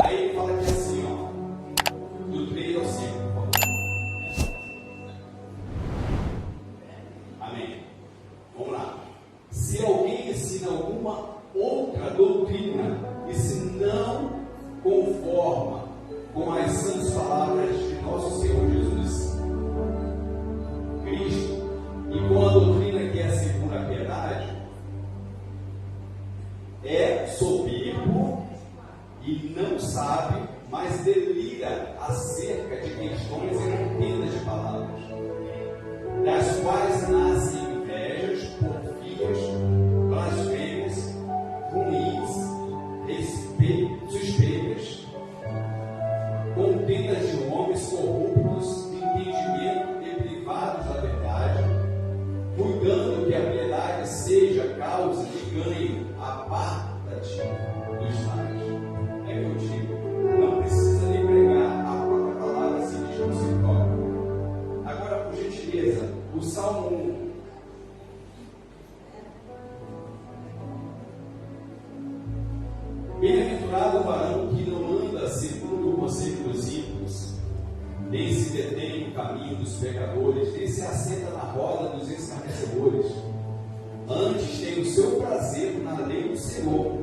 Aí ele fala que é assim, ó, do 3 ao 5, por favor. Amém. Vamos lá. Se alguém ensina alguma outra doutrina e se não conforma com as santas palavras de nosso Senhor Jesus Cristo e com a doutrina que é segundo a piedade, é soberbo e não sabe, mas delira acerca de questões inentendidas de palavras, das quais nascem invejas, porfias, blasfêmias, ruins, suspeitas, contendas de homens corruptos, de entendimento e privados da verdade, cuidando que a piedade seja causa de ganho, aparta-te dos tais. É que eu digo, não precisa nem pregar, a própria palavra se diz no seu próprio. Agora, por gentileza, o Salmo 1. Bem-aventurado o varão que não anda segundo o conselho dos ímpios, nem se detém no caminho dos pecadores, nem se assenta na roda dos escarnecedores. Antes tem o seu prazer na lei do Senhor,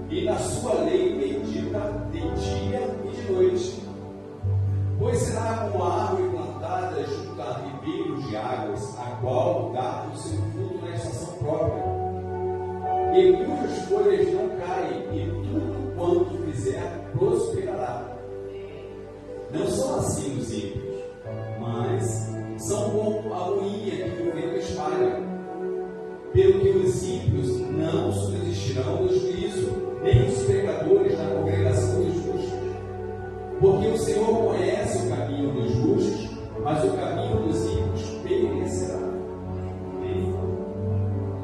e na sua lei medita de dia e de noite. Pois será como a árvore plantada junto a ribeiros de águas, a qual dá o seu fruto na estação própria, e cujas folhas não caem, e tudo quanto fizer prosperará. Não são assim os ímpios, mas são como a moinha que o vento espalha. Pelo que os ímpios não subsistirão no juízo, nem os pecadores na congregação dos justos. Porque o Senhor conhece o caminho dos justos, mas o caminho dos ímpios perecerá.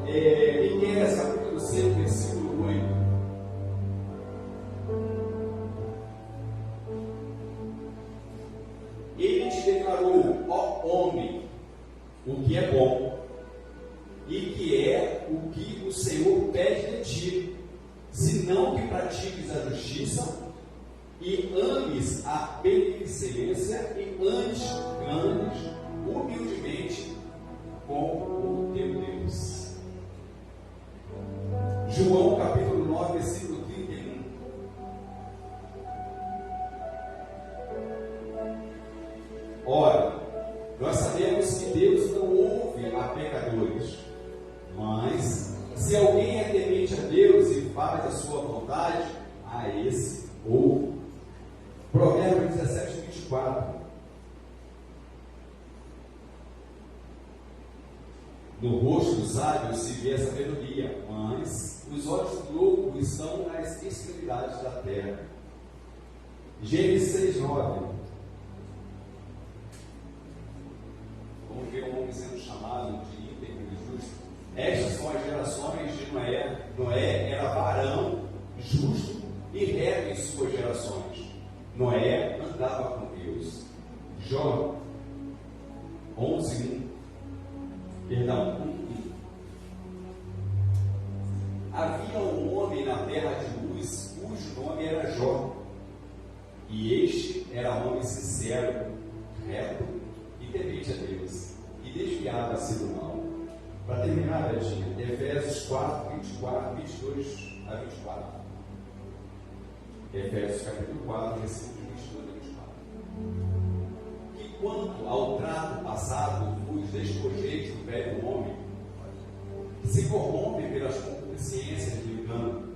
Miqueias capítulo 5, versículo 8. Ele te declarou, ó homem, o que é bom, e que é o que o Senhor pede de ti, senão que pratiques a justiça e ames a beneficência e andes humildemente com o teu Deus. João capítulo 9, versículo 31. Ora, nós sabemos que Deus não ouve a pecadores, mas se alguém é temente a Deus e faz a sua vontade, a esse ouve. Provérbios 17, 24. No rosto do sábio se vê a sabedoria, mas os olhos do louco estão nas extremidades da terra. Gênesis 6, 9. Vamos ver um homem sendo chamado de íntegro e justo. Estas são as gerações de Noé. Noé era varão, justo e reto em suas gerações. Noé andava com Deus. Jó 11, 1. Perdão, 1. Havia um homem na terra de Luz, cujo nome era Jó. E este era homem sincero, reto e temente a Deus, e desviava-se do mal. Para terminar, Betinha, Efésios 4, 24, 22 a 24. Efésios capítulo 4, versículos 22 a 24. Que quanto ao trato passado, vos despojeis do velho homem, que se corrompe pelas concupiscências do engano,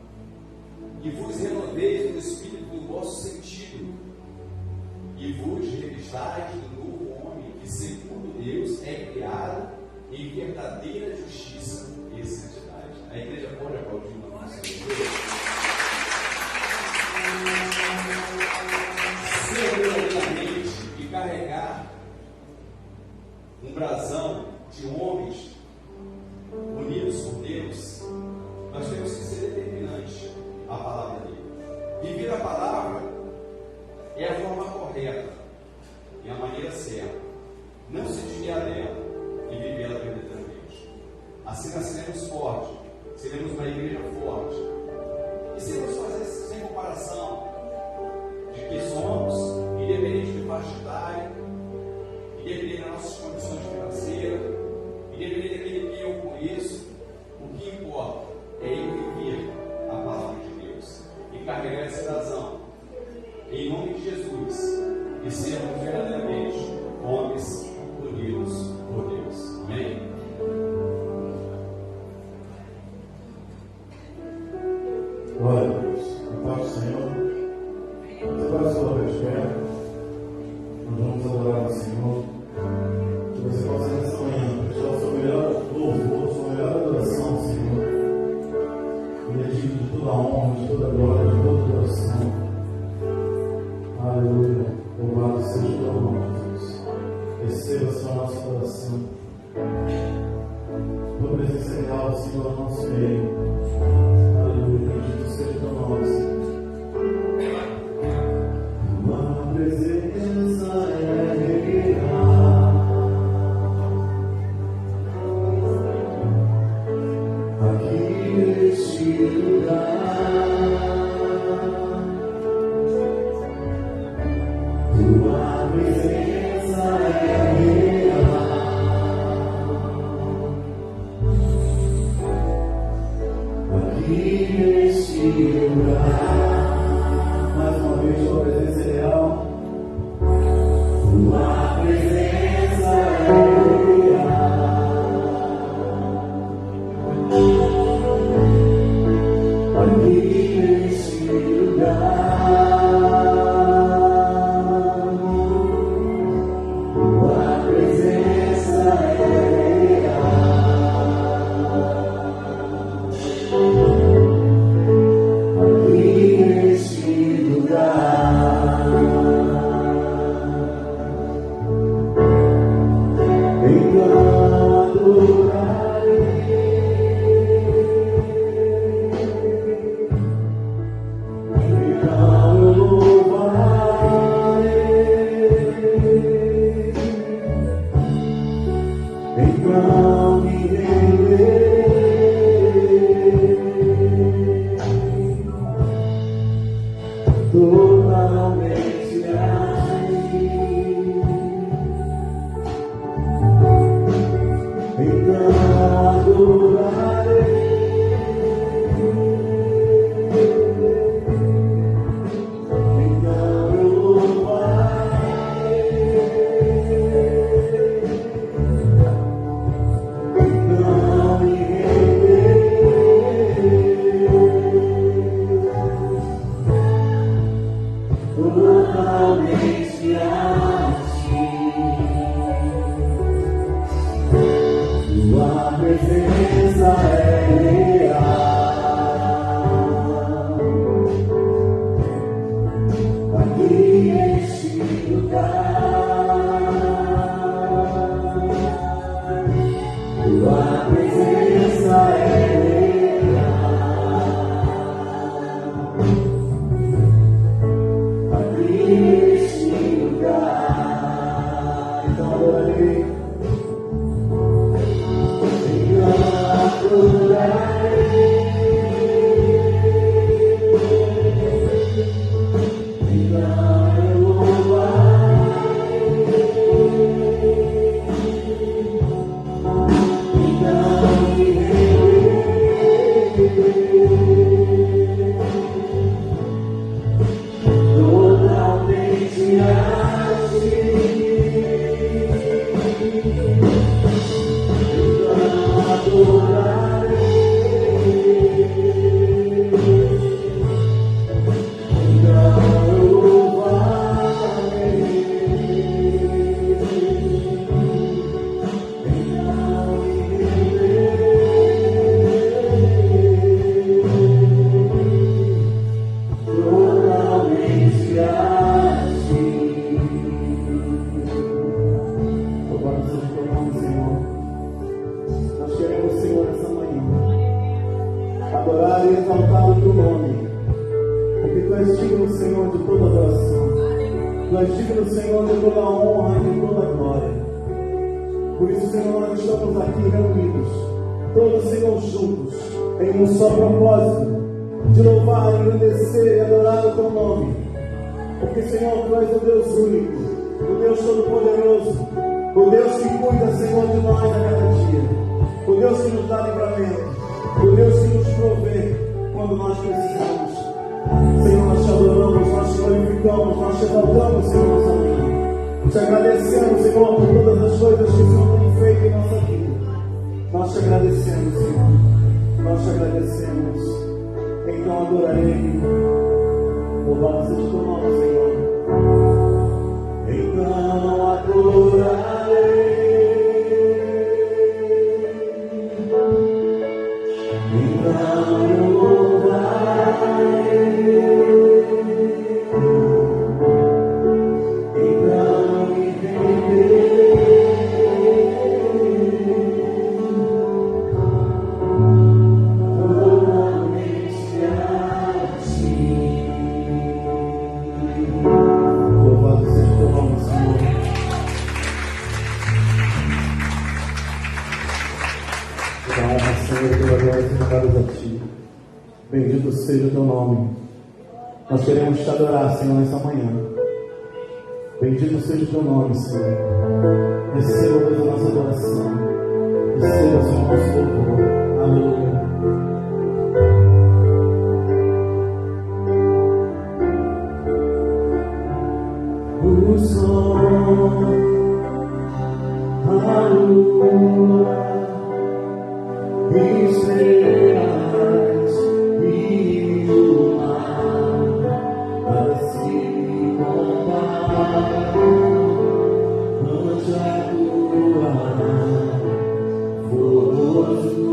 e vos renoveis no espírito do vosso sentido, e vos revistais do novo homem, que segundo Deus é criado em verdadeira justiça e santidade. A igreja pode aplaudir o nosso Deus. Seguramente e carregar um brasão de homens unidos por Deus, nós temos que ser determinantes à palavra dele. Viver a palavra é a forma correta e a maneira certa. Não se desviar dela e viver ela verdadeiramente. Assim nós seremos fortes, seremos uma igreja forte, E sem nos fazer sem comparação de que somos, independente de faixa etária, independente das nossas condições financeiras, independente daquele que eu conheço, o que importa é eu viver a palavra de Deus e carregar esse razão em nome de Jesus e sermos verdadeiramente homens unidos por Deus. Amém? Glória a Deus. A paz do Senhor. Você vai se colocar de pé. Nós vamos adorar ao Senhor. Que você possa nessa manhã prestar o seu melhor louvor, a sua melhor adoração ao Senhor. Ele é digno de toda a honra, de toda a glória, de toda a adoração. Aleluia. Louvado seja o teu nome, Jesus. Receba, Senhor, a nossa adoração. Tua presença real, Senhor, ao nosso meio. Aleluia. Bendito seja o teu nome, Senhor. Tua presença é real. Aqui neste lugar. Tua presença é real. Aqui neste lugar. Mais uma vez, tua presença é real. Tua presença é real. Aqui neste lugar. de louvar engrandecer e adorar o teu nome. Porque, Senhor, tu és o Deus único, o Deus todo-poderoso, o Deus que cuida, Senhor, de nós a cada dia, o Deus que nos dá livramento, o Deus que nos provê quando nós precisamos. Senhor, nós te adoramos, nós te glorificamos, nós te exaltamos, Senhor, nossa vida. Te agradecemos, Senhor, por todas as coisas que o Senhor tem feito em nossa vida. Nós te agradecemos, Senhor. Nós te agradecemos. Então adorarei. Louvado seja o teu nome, Senhor. Então adorarei. Então louvarei. Então me renderei. Totalmente a ti. Louvado seja o teu nome, Senhor. Toda a honra, Senhor, e toda a glória sejam dadas a ti. Bendito seja o teu nome. Nós queremos te adorar, Senhor, nessa manhã. Bendito seja o teu nome, Senhor. Receba, Deus, a nossa adoração. Receba, Senhor, o nosso louvor. Aleluia. O sol, a lua, estrelas e o mar, para se comparar ante a tua formosura.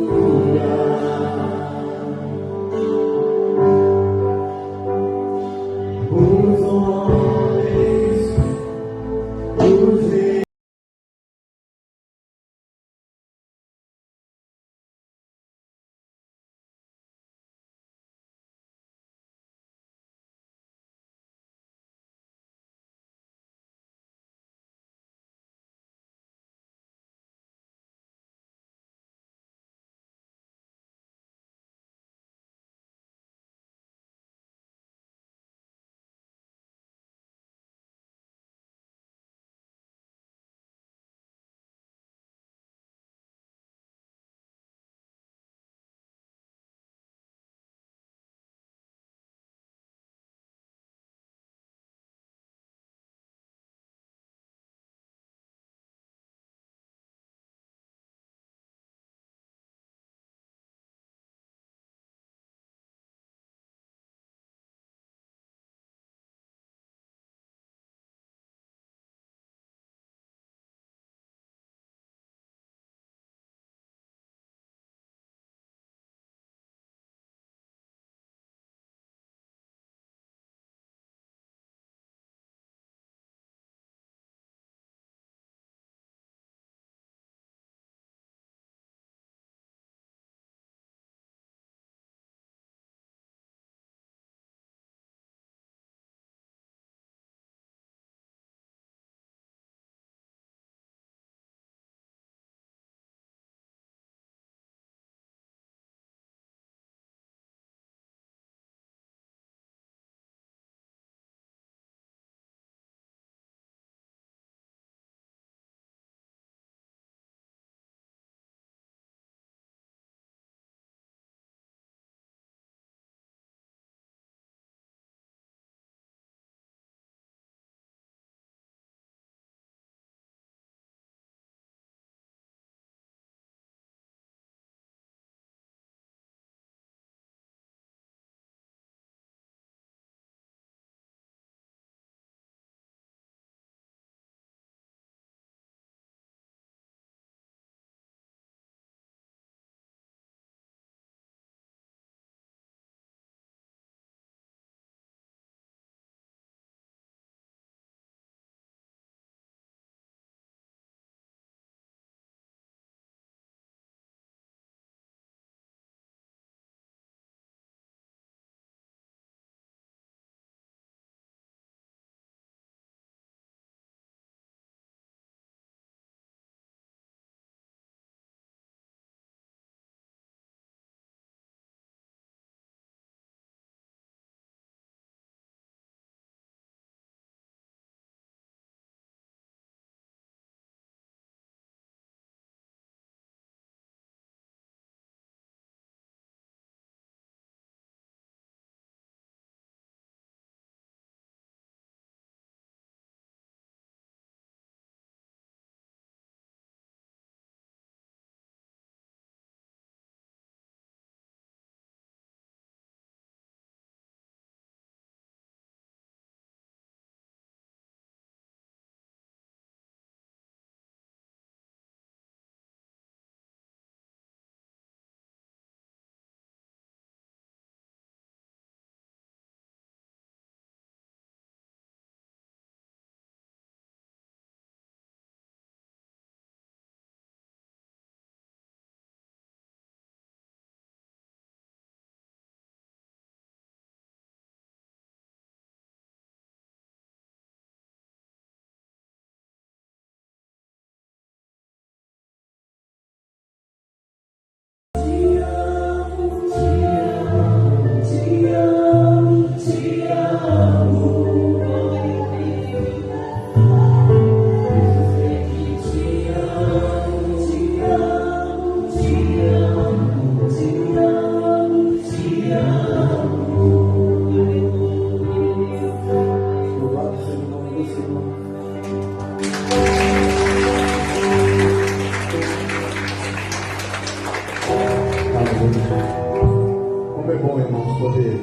Como é bom, irmãos, poder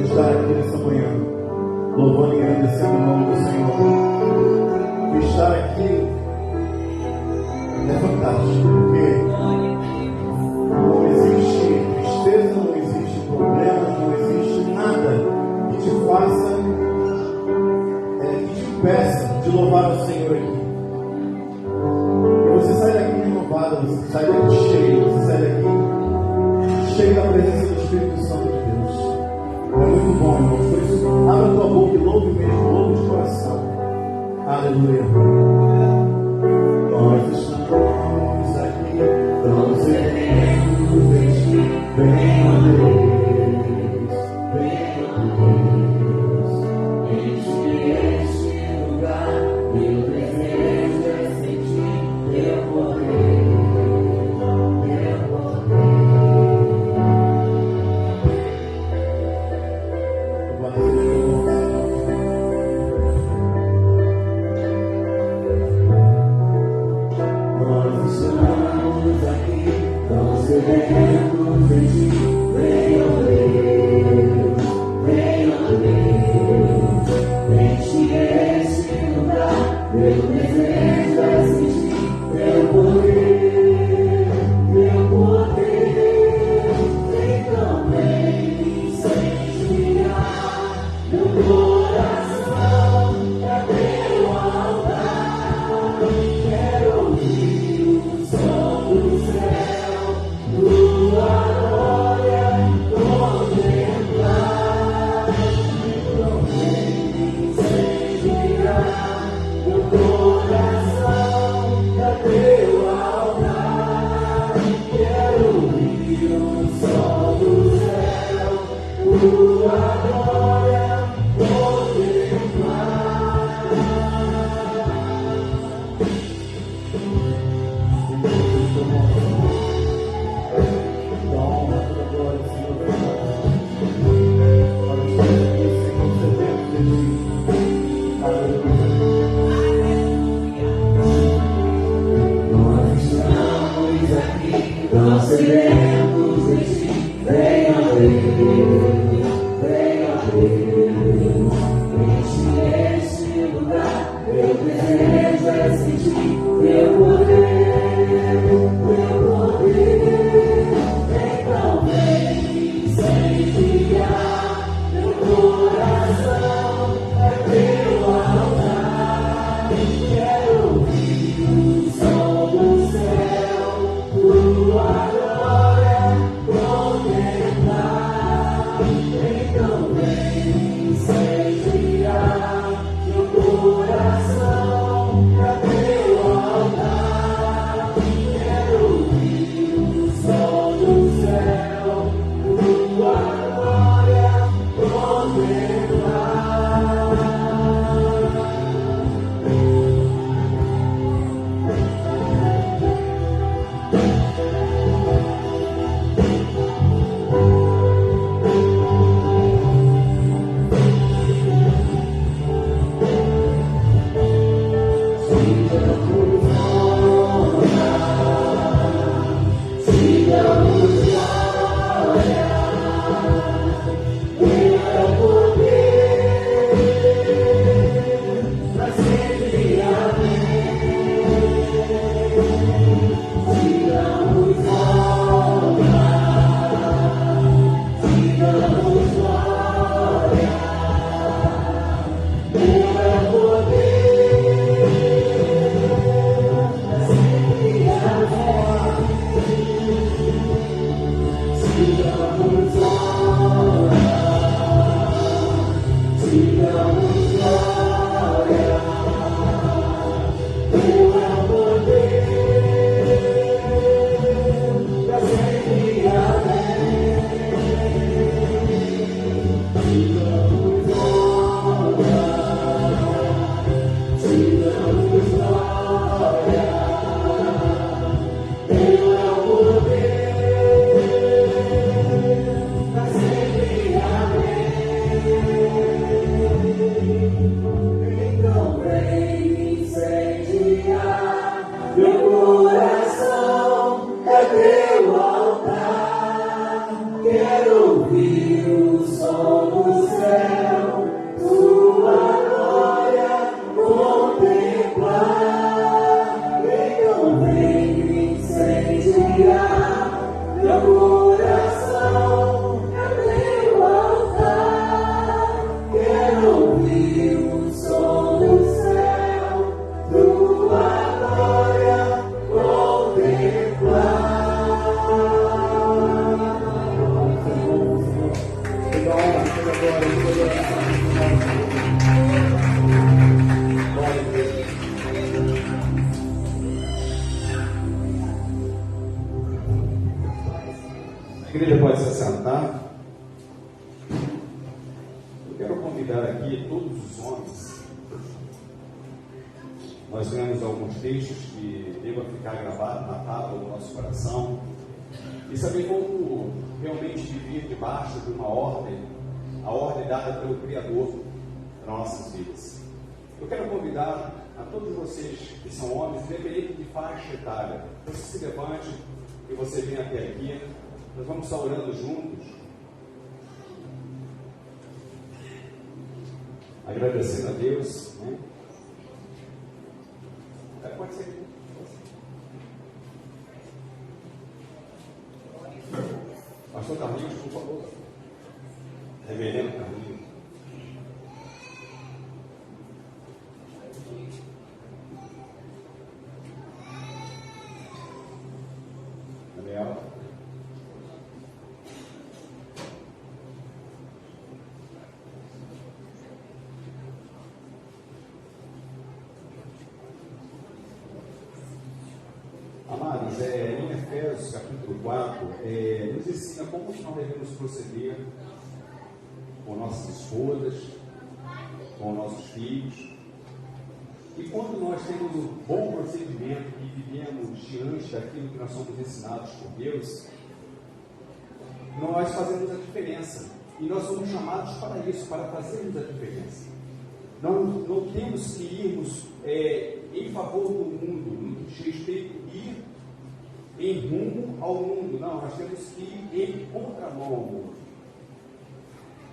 estar aqui nessa manhã, louvando e agradecendo o nome do Senhor. E estar aqui é fantástico, porque não existe tristeza, não existe problema, não existe nada que te faça, que te impeça de louvar o Senhor aqui. E você sai daqui renovado, você sai daqui cheio, você sai daqui cheio da presença do Espírito Santo de Deus. É muito bom, irmãos. Por isso, abra tua boca e louve mesmo, louve de coração. Aleluia. Nós estamos aqui, tão sedentos de ti. Venha Deus, venha Deus. Enche este lugar, meu desejo é sentir teu poder, teu poder. Meu coração é teu. igreja pode se assentar. Eu quero convidar aqui todos os homens. Nós lemos alguns textos que devam ficar gravados na tábua do nosso coração e saber como realmente viver debaixo de uma ordem, a ordem dada pelo Criador para nossas vidas. Eu quero convidar a todos vocês que são homens, independente de faixa etária, você se levante e você venha até aqui. Nós vamos estar orando juntos, agradecendo a Deus, né? Pode ser. Pastor Carlinhos, por favor. Reverendo Carlinhos. Gabriel. Amados, em Efésios capítulo 4, nos ensina como nós devemos proceder com nossas esposas, com nossos filhos. E quando nós temos um bom procedimento e vivemos diante daquilo que nós somos ensinados por Deus, nós fazemos a diferença. E nós somos chamados para isso, para fazermos a diferença. Não temos que irmos em favor do mundo, no que diz respeito a ir em rumo ao mundo. Não, nós temos que ir em contramão ao mundo,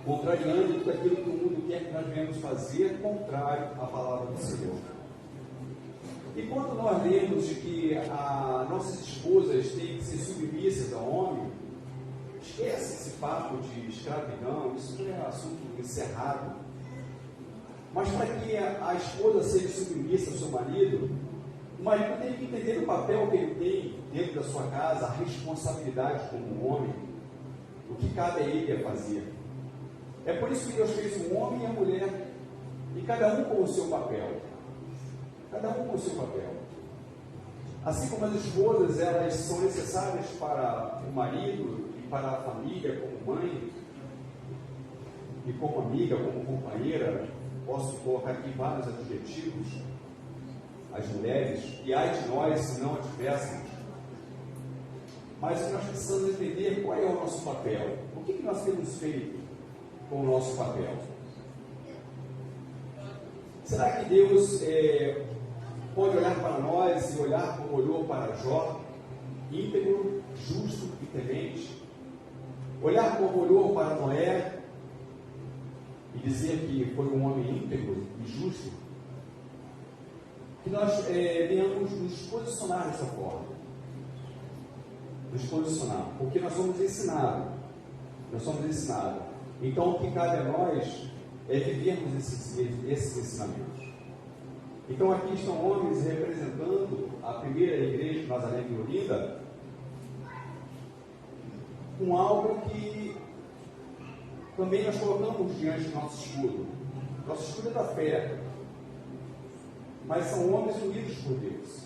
contrariando tudo aquilo que o mundo quer que nós venhamos fazer, contrário à palavra do Senhor. E quando nós lemos de que as nossas esposas têm que ser submissas ao homem, esquece esse papo de escravidão, isso não é assunto encerrado. Mas para que a esposa seja submissa ao seu marido, o marido tem que entender o papel que ele tem dentro da sua casa, a responsabilidade como um homem, o que cabe a ele a fazer. É por isso que Deus fez um homem e a mulher, e cada um com o seu papel. Cada um com o seu papel. Assim como as esposas, elas são necessárias para o marido e para a família, como mãe, e como amiga, como companheira. Posso colocar aqui vários adjetivos, as mulheres, e ai de nós se não a tivéssemos. Mas nós precisamos entender qual é o nosso papel. O que nós temos feito com o nosso papel? Será que Deus pode olhar para nós e olhar como olhou para Jó, íntegro, justo e temente? Olhar como olhou para Noé e dizer que foi um homem íntegro e justo? Que nós venhamos nos posicionar dessa forma. Nos posicionar. Porque nós somos ensinados. Nós somos ensinados. Então o que cabe a nós é vivermos esses ensinamentos. Então aqui estão homens representando a primeira igreja de Nazaré de Olinda com algo que também nós colocamos diante do nosso escudo. Nosso escudo é da fé. Mas são homens unidos por Deus.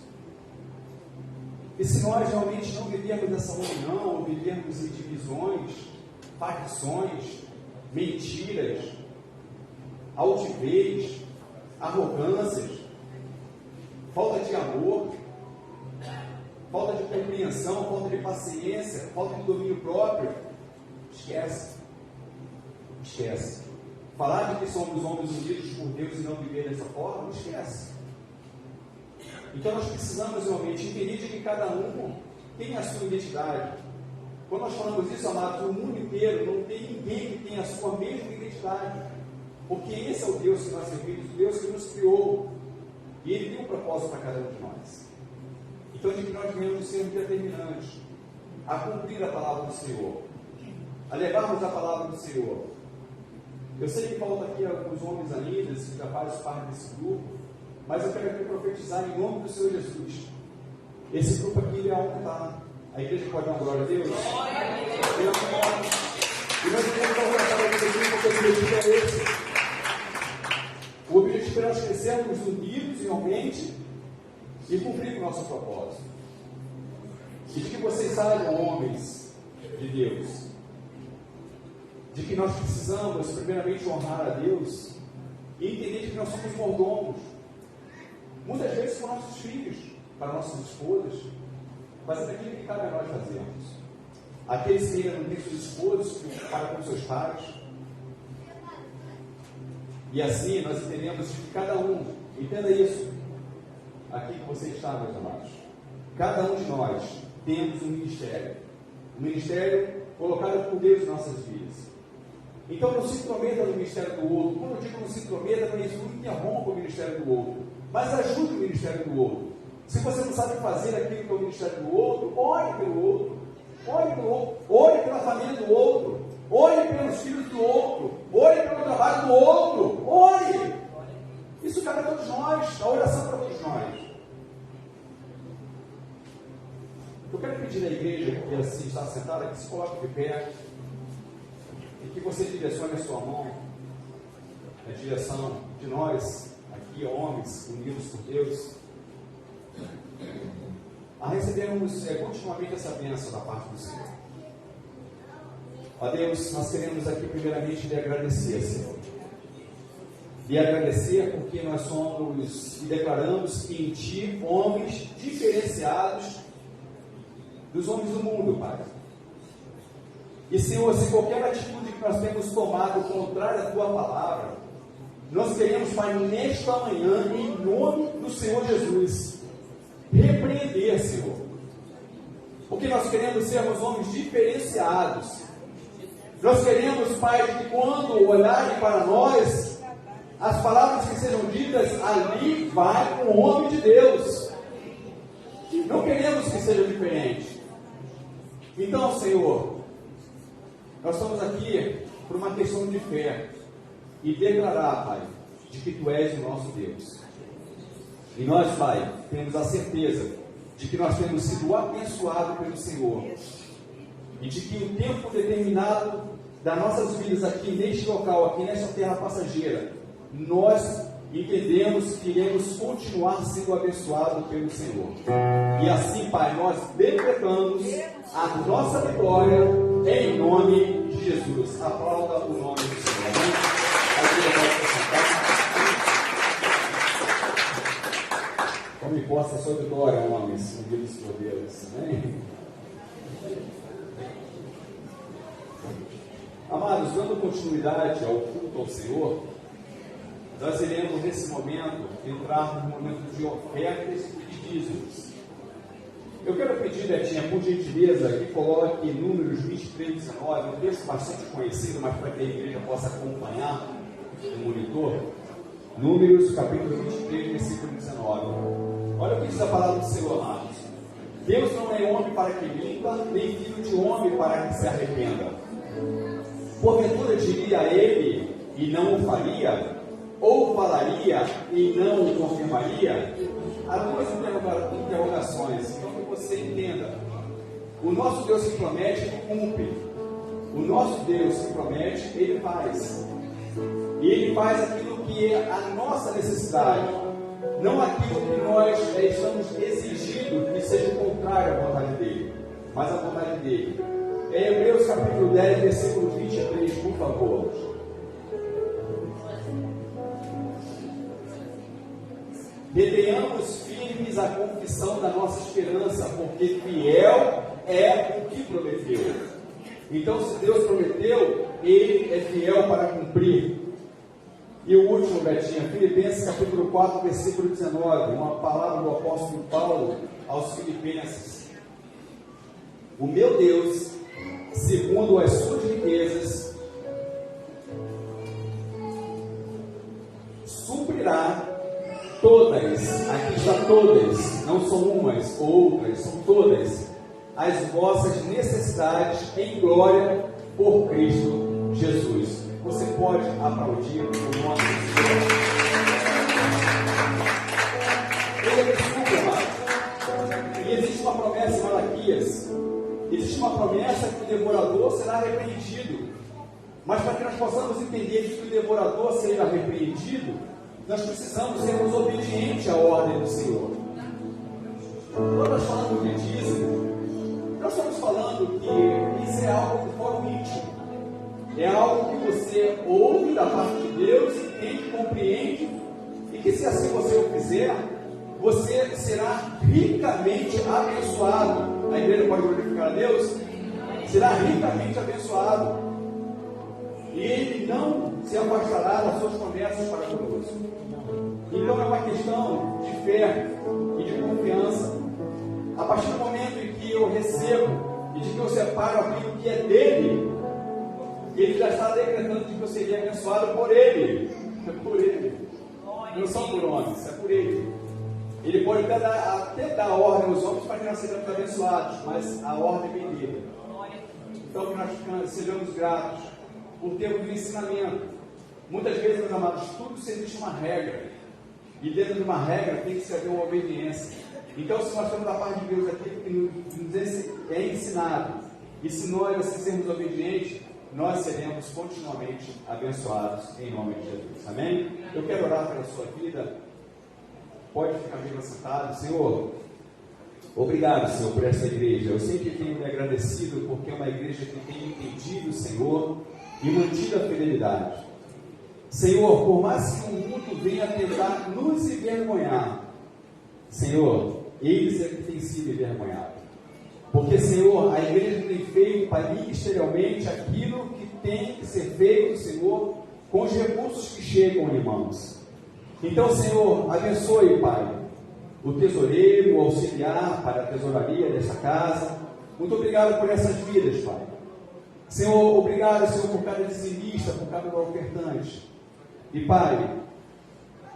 E se nós realmente não vivermos essa união, ou vivermos em divisões, facções, mentiras, altivez, arrogâncias, falta de amor, falta de compreensão, falta de paciência, falta de domínio próprio, esquece. Esquece. Falar de que somos homens unidos por Deus e não viver dessa forma, esquece. Então nós precisamos realmente entender de que cada um tem a sua identidade. Quando nós falamos isso, amados, no mundo inteiro não tem ninguém que tenha a sua mesma identidade. Porque esse é o Deus que nós servimos, o Deus que nos criou. E Ele tem um propósito para cada um de nós. Então de que nós venhamos ser determinantes a cumprir a palavra do Senhor, a levarmos a palavra do Senhor. Eu sei que falta aqui alguns homens ainda, que já fazem parte desse grupo, mas eu quero aqui profetizar em nome do Senhor Jesus. Esse grupo aqui é onde está. A igreja pode dar uma glória a Deus? Glória a Deus! E nós queremos alcançar a igreja porque o objetivo é esse. O objetivo é nós crescermos unidos realmente e cumprir o nosso propósito. E de que vocês saibam, homens, de Deus, de que nós precisamos primeiramente honrar a Deus e entender que nós somos mordomos, muitas vezes com nossos filhos, para nossas esposas, fazendo aquilo que cabe a nós fazermos. Aqueles que ainda não têm seus esposos, para com seus pais. E assim nós entendemos que cada um, entenda isso, aqui que você está, meus amados, cada um de nós temos um ministério colocado por Deus em nossas vidas. Então não se intrometa no ministério do outro. Quando eu digo não se intrometa, não é isso, não interrompa o ministério do outro, mas ajude o ministério do outro. Se você não sabe fazer aquilo que é o ministério do outro, ore pelo outro, ore pela família do outro, ore pelos filhos do outro, ore pelo trabalho do outro, ore. Isso cabe a todos nós, a oração para todos nós. Eu quero pedir à igreja que assim está sentada, que se coloque de pé e que você direcione a sua mão na direção de nós, aqui homens unidos por Deus, a recebermos continuamente essa bênção da parte do Senhor. Ó Deus, nós queremos aqui primeiramente lhe agradecer, Senhor. E agradecer porque nós somos e declaramos que em Ti homens diferenciados dos homens do mundo, Pai. E Senhor, se qualquer atitude que nós temos tomado contrária à Tua palavra, nós queremos, Pai, nesta manhã, em nome do Senhor Jesus, repreender, Senhor, porque nós queremos sermos homens diferenciados. Nós queremos, Pai, que quando olharem para nós, as palavras que sejam ditas, ali vai o homem de Deus. Não queremos que seja diferente. Então, Senhor, nós estamos aqui por uma questão de fé e declarar, Pai, de que Tu és o nosso Deus. E nós, Pai, temos a certeza de que nós temos sido abençoados pelo Senhor e de que o tempo determinado das nossas vidas aqui neste local, aqui nesta terra passageira, nós entendemos que iremos continuar sendo abençoados pelo Senhor. E assim, Pai, nós decretamos a nossa vitória em nome de Jesus. Aplauda o nome do Senhor. Como possa a sua vitória, homens, unidos por Deus. Amém? Amados, dando continuidade ao culto ao Senhor, nós iremos nesse momento entrar no momento de ofertas e dízimos. Eu quero pedir, Betinha, por gentileza, que coloque Números 23, 19, um texto bastante conhecido, mas para que a igreja possa acompanhar no monitor. Números, capítulo 23, versículo 19. Olha o que diz a palavra do Senhor, amados. Deus não é homem para que minta, nem filho de homem para que se arrependa. Porventura diria ele e não o faria? Ou falaria e não o confirmaria? Há duas interrogações, então que você entenda. O nosso Deus que promete, Ele cumpre. O nosso Deus que promete, Ele faz. E Ele faz aquilo que é a nossa necessidade, não aquilo que nós estamos exigindo que seja contrário à vontade dEle, mas à vontade dEle. Em Hebreus capítulo 10, versículo 23, por favor. Retenhamos firmes a confissão da nossa esperança, porque fiel é o que prometeu. Então, se Deus prometeu, Ele é fiel para cumprir. E o último, Betinha, Filipenses capítulo 4, versículo 19, uma palavra do apóstolo Paulo aos Filipenses. O meu Deus, segundo as suas riquezas, suprirá todas, aqui está todas, não são umas ou outras, são todas, as vossas necessidades em glória por Cristo Jesus. Você pode aplaudir o nome do Senhor. Ele é desculpa, amado. E existe uma promessa em Malaquias. Existe uma promessa que o devorador será repreendido. Mas para que nós possamos entender que o devorador será repreendido, nós precisamos sermos obedientes à ordem do Senhor. Quando nós falamos de dízimo, nós estamos falando que isso é é algo do fórum íntimo. É algo que você ouve da parte de Deus, entende, compreende, e que se assim você o fizer, você será ricamente abençoado. A igreja pode glorificar a Deus? Será ricamente abençoado. E Ele não se afastará das suas promessas para conosco. Então é uma questão de fé e de confiança. A partir do momento em que eu recebo e de que eu separo aquilo que é dele, Ele já está decretando que eu seria abençoado por Ele. É por Ele. Não são por homens, é por Ele. Ele pode até dar ordem aos homens para que nós sejamos abençoados, mas a ordem vem dele. Então que nós sejamos gratos por termos um ensinamento. Muitas vezes, meus amados, tudo existe uma regra. E dentro de uma regra tem que haver uma obediência. Então, se nós temos da parte de Deus aquilo que nos é ensinado, e se nós assim sermos obedientes, nós seremos continuamente abençoados em nome de Jesus. Amém? Eu quero orar pela sua vida. Pode ficar bem sentado. Senhor, obrigado, Senhor, por essa igreja. Eu sempre tenho me agradecido porque é uma igreja que tem entendido, Senhor, e mantido a fidelidade. Senhor, por mais que o mundo venha tentar nos envergonhar, Senhor, eles é que têm sido envergonhados. Porque, Senhor, a igreja tem feito ministerialmente aquilo que tem que ser feito, Senhor, com os recursos que chegam em mãos. Então, Senhor, abençoe, Pai, o tesoureiro, o auxiliar para a tesouraria desta casa. Muito obrigado por essas vidas, Pai. Senhor, obrigado, Senhor, por cada dizimista, por cada ofertante. E, Pai,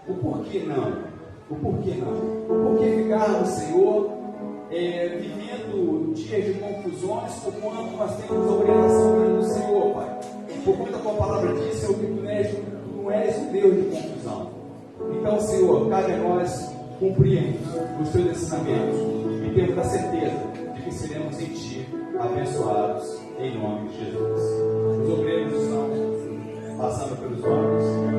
o porquê não? O porquê não? O porquê ficarmos, Senhor, vivendo dias de confusões, por quanto nós temos a orientação do Senhor, Pai. Por quanto a Tua palavra diz, Senhor, que Tu não és um Deus de confusão. Então, Senhor, cabe a nós cumprirmos os Teus ensinamentos e termos a certeza de que seremos em Ti abençoados em nome de Jesus. Os obreiros estão passando pelos olhos.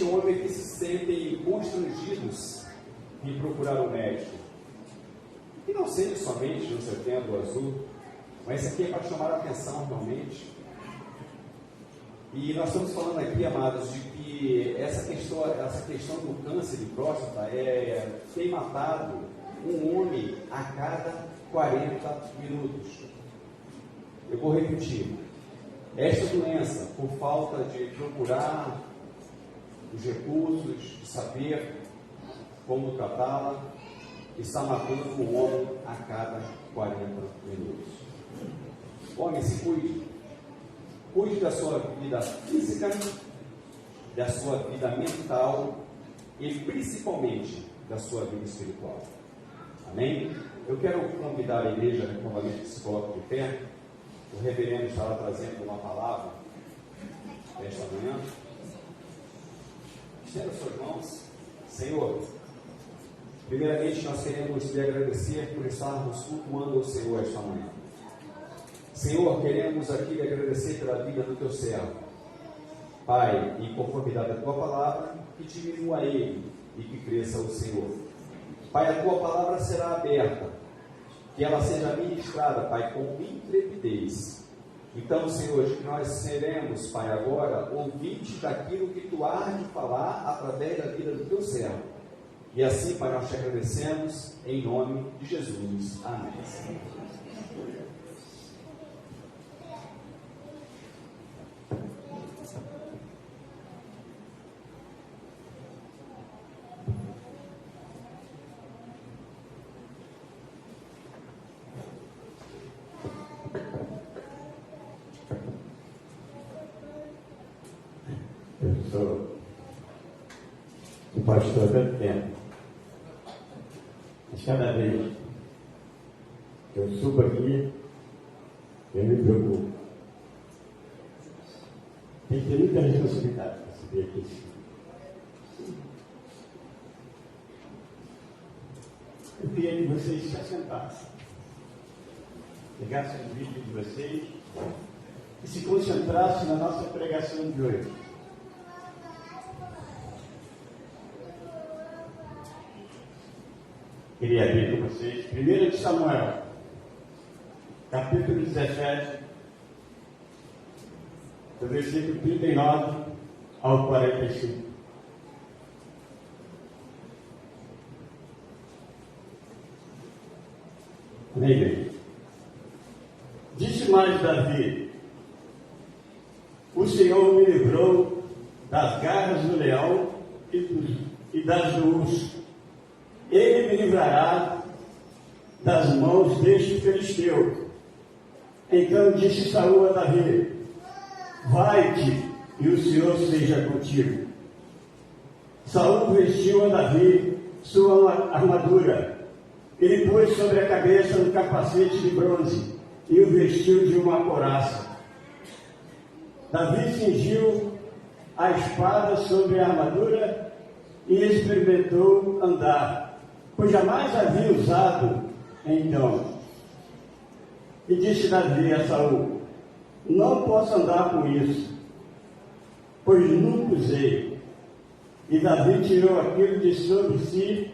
Existem homens que se sentem constrangidos em procurar um médico. E não seja somente no Setembro Azul, mas isso aqui é para chamar a atenção realmente. E nós estamos falando aqui, amados, de que essa questão do câncer de próstata tem matado um homem a cada 40 minutos. Eu vou repetir. Esta doença, por falta de procurar os recursos, de saber como tratá-la, está matando um homem a cada 40 minutos. Homem, se cuide. Cuide da sua vida física, da sua vida mental e principalmente da sua vida espiritual. Amém? Eu quero convidar a igreja novamente que se coloque de pé. O reverendo estará trazendo uma palavra esta manhã. Estenda suas mãos. Senhor, primeiramente nós queremos lhe agradecer por estarmos cultuando o Senhor esta manhã. Senhor, queremos aqui lhe agradecer pela vida do teu servo. Pai, em conformidade à tua palavra, que diminua ele e que cresça o Senhor. Pai, a tua palavra será aberta, que ela seja ministrada, Pai, com intrepidez. Então, Senhor, que nós seremos, Pai, agora ouvintes daquilo que tu hás de falar através da vida do teu servo. E assim, Pai, nós te agradecemos em nome de Jesus. Amém. Eu sou o pastor do tempo. Mas cada vez que eu subo aqui, eu me preocupo. Tem que ter muita responsabilidade para subir aqui. Eu queria que vocês se assentassem, pegassem o vídeo de vocês e se concentrassem na nossa pregação de hoje. Queria abrir com vocês 1 de Samuel, capítulo 17, do versículo 39 ao 45. Amém? Disse mais Davi: o Senhor me livrou das garras do leão e das do urso. Ele me livrará das mãos deste filisteu. Então disse Saul a Davi: vai-te, e o Senhor seja contigo. Saul vestiu a Davi sua armadura. Ele pôs sobre a cabeça um capacete de bronze e o vestiu de uma couraça. Davi cingiu a espada sobre a armadura e experimentou andar, pois jamais havia usado então. E disse Davi a Saul: não posso andar com isso, pois nunca usei. E Davi tirou aquilo de sobre si,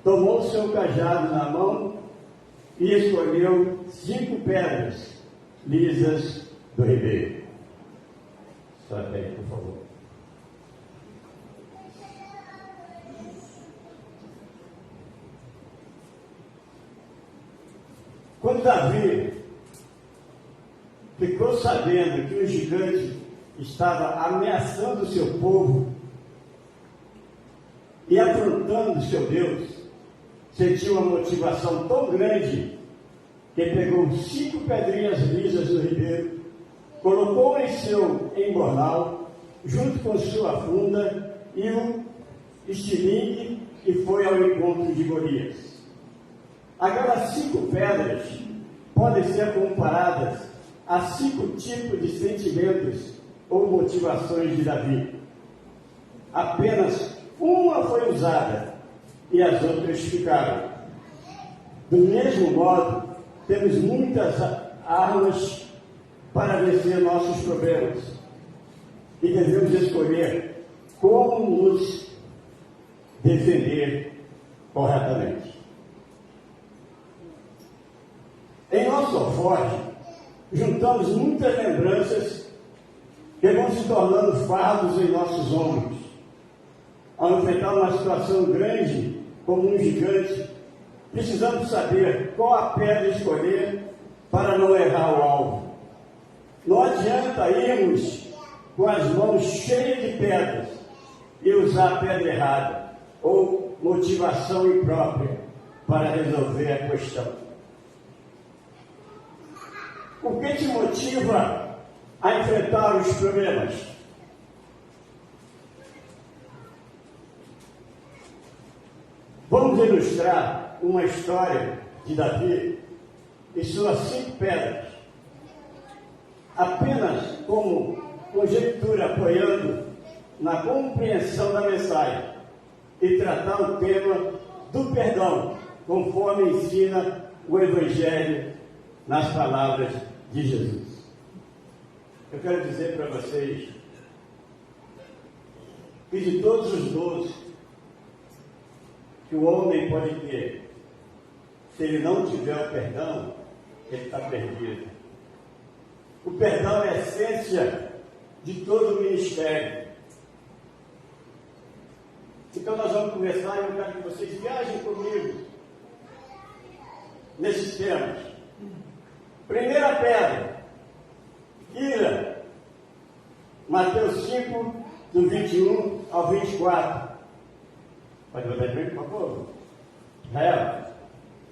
tomou seu cajado na mão e escolheu 5 pedras lisas do ribeiro. Só até aí, por favor. Quando Davi ficou sabendo que o gigante estava ameaçando o seu povo e afrontando o seu Deus, sentiu uma motivação tão grande que pegou 5 pedrinhas lisas do ribeiro, colocou em seu embornal, junto com sua funda e um estilingue, e foi ao encontro de Golias. Aquelas 5 pedras podem ser comparadas a 5 tipos de sentimentos ou motivações de Davi. Apenas uma foi usada e as outras ficaram. Do mesmo modo, temos muitas armas para vencer nossos problemas e devemos escolher como nos defender corretamente. Em nosso alforje, juntamos muitas lembranças que vão se tornando fardos em nossos ombros. Ao enfrentar uma situação grande, como um gigante, precisamos saber qual a pedra escolher para não errar o alvo. Não adianta irmos com as mãos cheias de pedras e usar a pedra errada ou motivação imprópria para resolver a questão. O que te motiva a enfrentar os problemas? Vamos ilustrar uma história de Davi e suas 5 pedras, apenas como conjectura apoiando na compreensão da mensagem e tratar o tema do perdão, conforme ensina o Evangelho nas palavras de Jesus. Eu quero dizer para vocês que de todos os dons que o homem pode ter, se ele não tiver o perdão, ele está perdido. O perdão é a essência de todo o ministério. Então nós vamos conversar e eu quero que vocês viajem comigo nesses temas. Primeira pedra, ira. Mateus 5, do 21 ao 24. Pode botar de mim, por favor? Israel.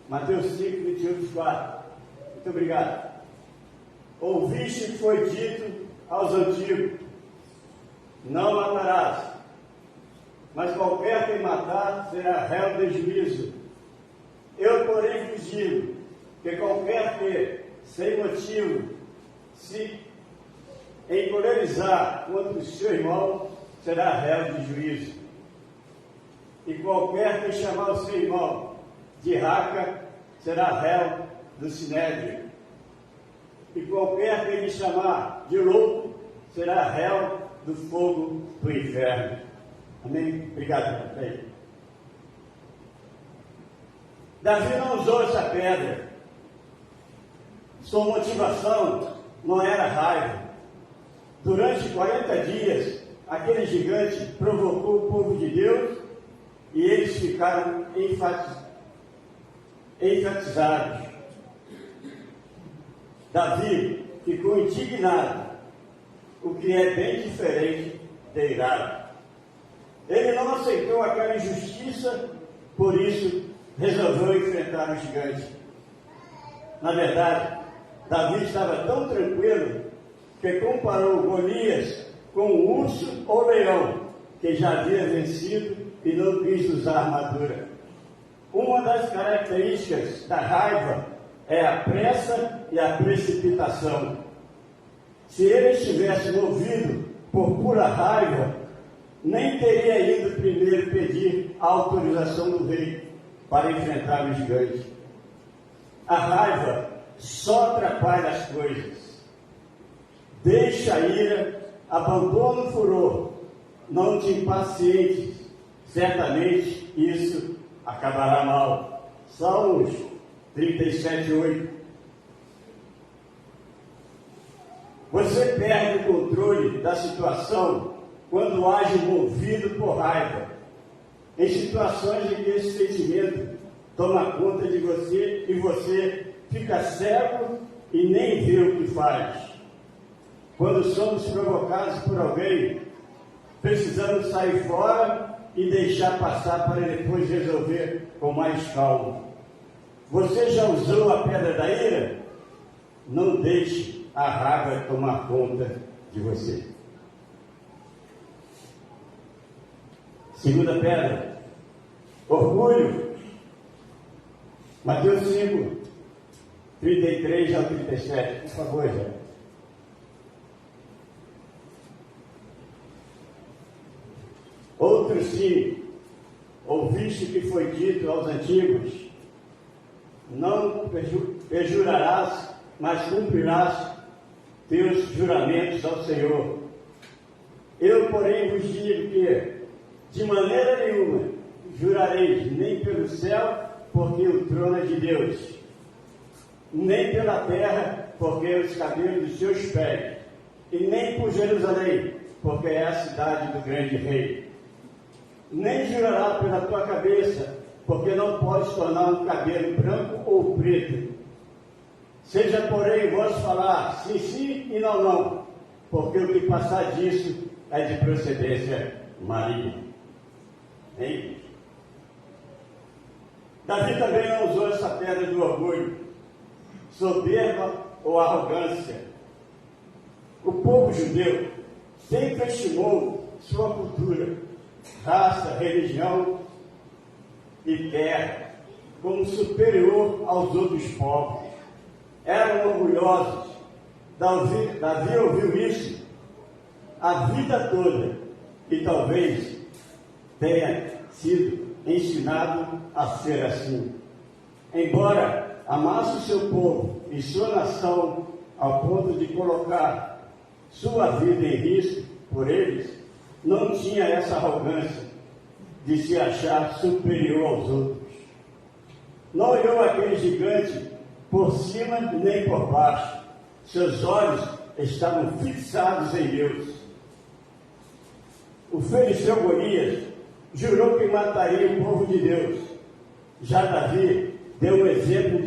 Mateus 5, 21 ao 24. Muito obrigado. Ouviste que foi dito aos antigos: não matarás, mas qualquer que matar será réu de juízo. Eu, porém, vos digo que qualquer que, sem motivo, se encolerizar contra o seu irmão, será réu de juízo. E qualquer que chamar o seu irmão de raca, será réu do sinédrio. E qualquer que lhe chamar de louco, será réu do fogo do inferno. Amém? Obrigado, Davi. Davi não usou essa pedra. Sua motivação não era raiva. Durante 40 dias, aquele gigante provocou o povo de Deus e eles ficaram enfatizados. Davi ficou indignado, o que é bem diferente de irado. Ele não aceitou aquela injustiça, por isso resolveu enfrentar o gigante. Na verdade, Davi estava tão tranquilo que comparou Golias com um urso ou leão que já havia vencido e não quis usar armadura. Uma das características da raiva é a pressa e a precipitação. Se ele estivesse movido por pura raiva, nem teria ido primeiro pedir a autorização do rei para enfrentar o gigante. A raiva só atrapalha as coisas. Deixa a ira, abandona o furor, não te impacientes, certamente isso acabará mal. Salmos 37:8. Você perde o controle da situação quando age movido por raiva. Em situações em que esse sentimento toma conta de você e você fica cego e nem vê o que faz. Quando somos provocados por alguém, precisamos sair fora e deixar passar para depois resolver com mais calma. Você já usou a pedra da ira? Não deixe a raiva tomar conta de você. Segunda pedra, orgulho. Mateus 5, 33 ao 37. Por favor, Zé. Outro sim, ouviste que foi dito aos antigos: não perjurarás, mas cumprirás teus juramentos ao Senhor. Eu, porém, vos digo que, de maneira nenhuma, jurareis nem pelo céu, porque o trono é de Deus, nem pela terra, porque os cabelos dos seus pés, e nem por Jerusalém, porque é a cidade do grande rei. Nem jurará pela tua cabeça, porque não podes tornar um cabelo branco ou preto. Seja, porém, vós falar sim, sim e não, não, porque o que passar disso é de procedência maligna. Hein? Davi também não usou essa pedra do orgulho, soberba ou arrogância. O povo judeu sempre estimou sua cultura, raça, religião e terra como superior aos outros povos. Eram orgulhosos. Davi ouviu isso a vida toda e talvez tenha sido ensinado a ser assim. Embora amasse o seu povo e sua nação ao ponto de colocar sua vida em risco por eles, não tinha essa arrogância de se achar superior aos outros. Não olhou aquele gigante por cima nem por baixo. Seus olhos estavam fixados em Deus. O filisteu Golias jurou que mataria o povo de Deus. Já Davi deu um exemplo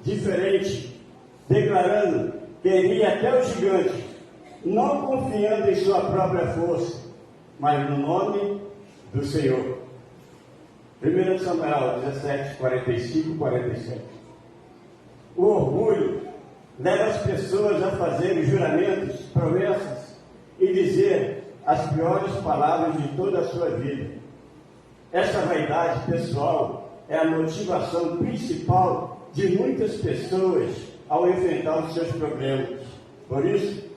diferente, declarando que iria até o gigante, não confiando em sua própria força, mas no nome do Senhor. 1 Samuel 17, 45 e 47. O orgulho leva as pessoas a fazerem juramentos, promessas e dizer as piores palavras de toda a sua vida. Essa vaidade pessoal é a motivação principal de muitas pessoas ao enfrentar os seus problemas. Por isso,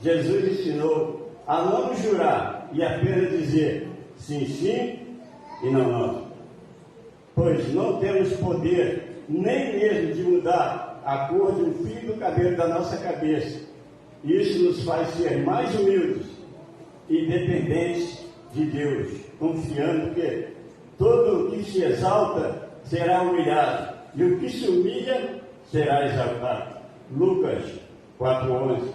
Jesus ensinou a não jurar e apenas dizer sim, sim e não, não. Pois não temos poder nem mesmo de mudar a cor de um fio do cabelo da nossa cabeça. Isso nos faz ser mais humildes e dependentes de Deus, confiando que todo o que se exalta será humilhado e o que se humilha será exaltado. Lucas 4:11.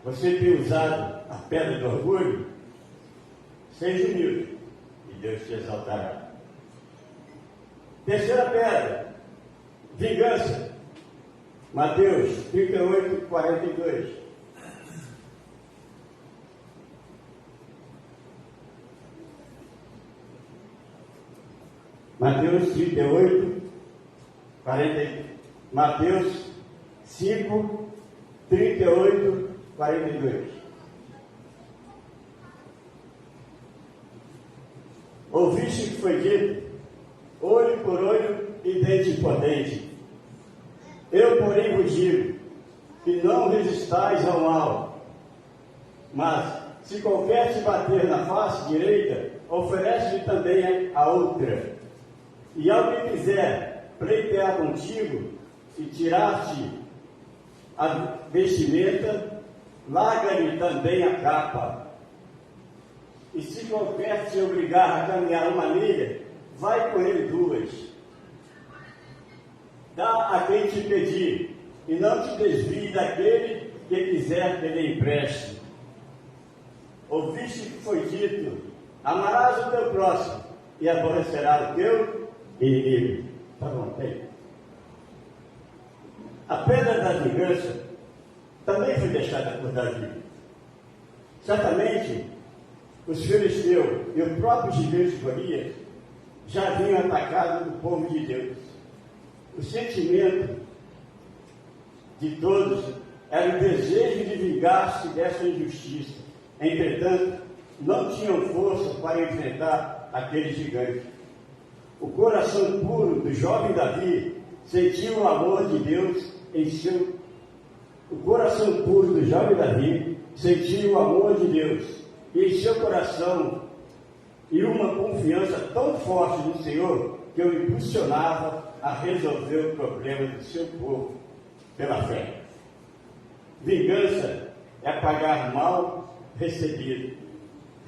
Você tem usado a pedra do orgulho? Seja humilde e Deus te exaltará. Terceira pedra, vingança. Mateus 38, 42. Mateus 38, 40. Mateus 5, 38, 42. Ouviste que foi dito, olho por olho e dente por dente. Eu, porém, vos digo que não resistais ao mal, mas se qualquer te bater na face direita, oferece-lhe também a outra. E ao que quiser pleitear contigo e tirar-te a vestimenta, larga-lhe também a capa. E se qualquer te obrigar a caminhar uma milha, vai com ele 2. Dá a quem te pedir, e não te desvie daquele que quiser que lhe empreste. Ouviste que foi dito, amarás o teu próximo, e aborrecerás o teu inimigo. Tá bom, tem. A pedra da vingança também foi deixada por Davi. Certamente, os filisteus e o próprio gigante Golias já haviam atacado o povo de Deus. O sentimento de todos era o desejo de vingar-se dessa injustiça. Entretanto, não tinham força para enfrentar aquele gigante. O coração puro do jovem Davi sentiu o amor de Deus em seu... O coração puro do jovem Davi sentiu o amor de Deus e em seu coração e uma confiança tão forte no Senhor que o impulsionava a resolver o problema do seu povo pela fé. Vingança é pagar mal recebido,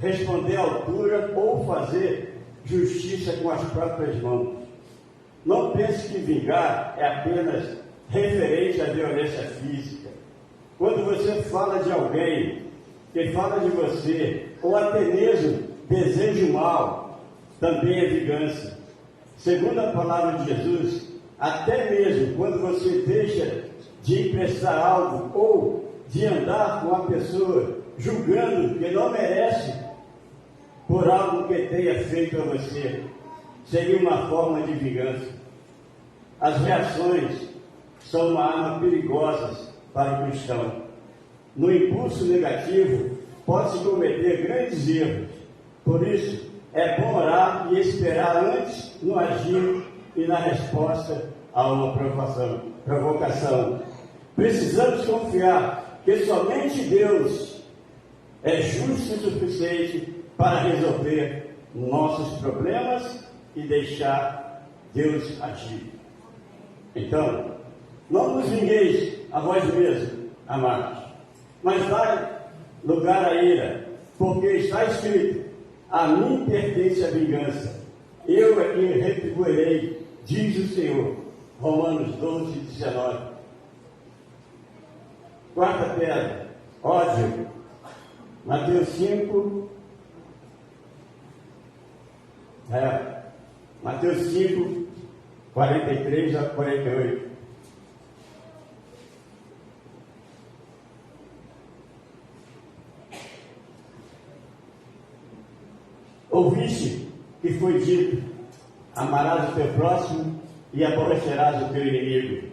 responder à altura ou fazer justiça com as próprias mãos. Não pense que vingar é apenas referente à violência física. Quando você fala de alguém que fala de você, ou até mesmo desejo mal, também é vingança. Segundo a palavra de Jesus, até mesmo quando você deixa de emprestar algo ou de andar com uma pessoa julgando que não merece por algo que tenha feito a você, seria uma forma de vingança. As reações são uma arma perigosa para o cristão. No impulso negativo, pode-se cometer grandes erros. Por isso, é bom orar e esperar antes no agir e na resposta a uma provocação. Precisamos confiar que somente Deus é justo o suficiente para resolver nossos problemas e deixar Deus agir. Então, não nos vingueis a vós mesmos, amados, mas dai lugar à ira, porque está escrito: a mim pertence a vingança, eu é quem retribuirei, diz o Senhor. Romanos 12, 19. Quarta pedra, ódio. Mateus 5, Mateus 5, 43 a 48. Ouviste que foi dito: amarás o teu próximo e aborrecerás o teu inimigo.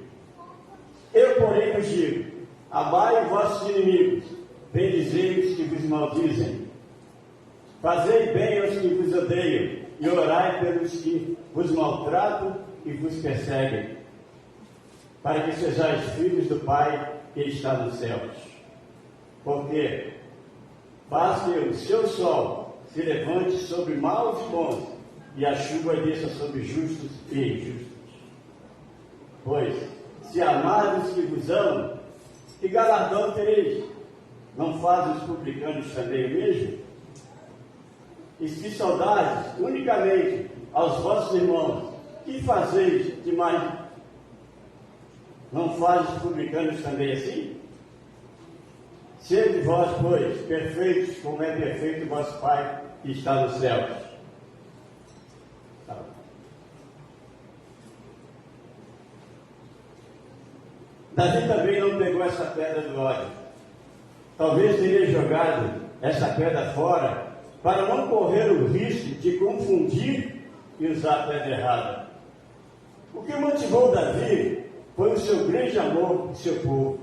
Eu, porém, vos digo: amai os vossos inimigos, bendizei os que vos maldizem, fazei bem aos que vos odeiam, e orai pelos que vos maltratam e vos perseguem, para que sejais filhos do Pai que está nos céus. Porque faz que o seu sol se levante sobre maus e bons, e a chuva desça sobre justos e injustos. Pois, se amardes os que vos amam, que galardão tereis? Não fazem os publicanos também o mesmo? E se saudardes unicamente aos vossos irmãos, que fazeis demais? Não fazem os publicanos também assim? Sede vós, pois, perfeitos, como é perfeito o vosso Pai que está nos céus. Davi também não pegou essa pedra do ódio. Talvez teria jogado essa pedra fora para não correr o risco de confundir e usar a pedra errada. O que motivou Davi foi o seu grande amor por seu povo.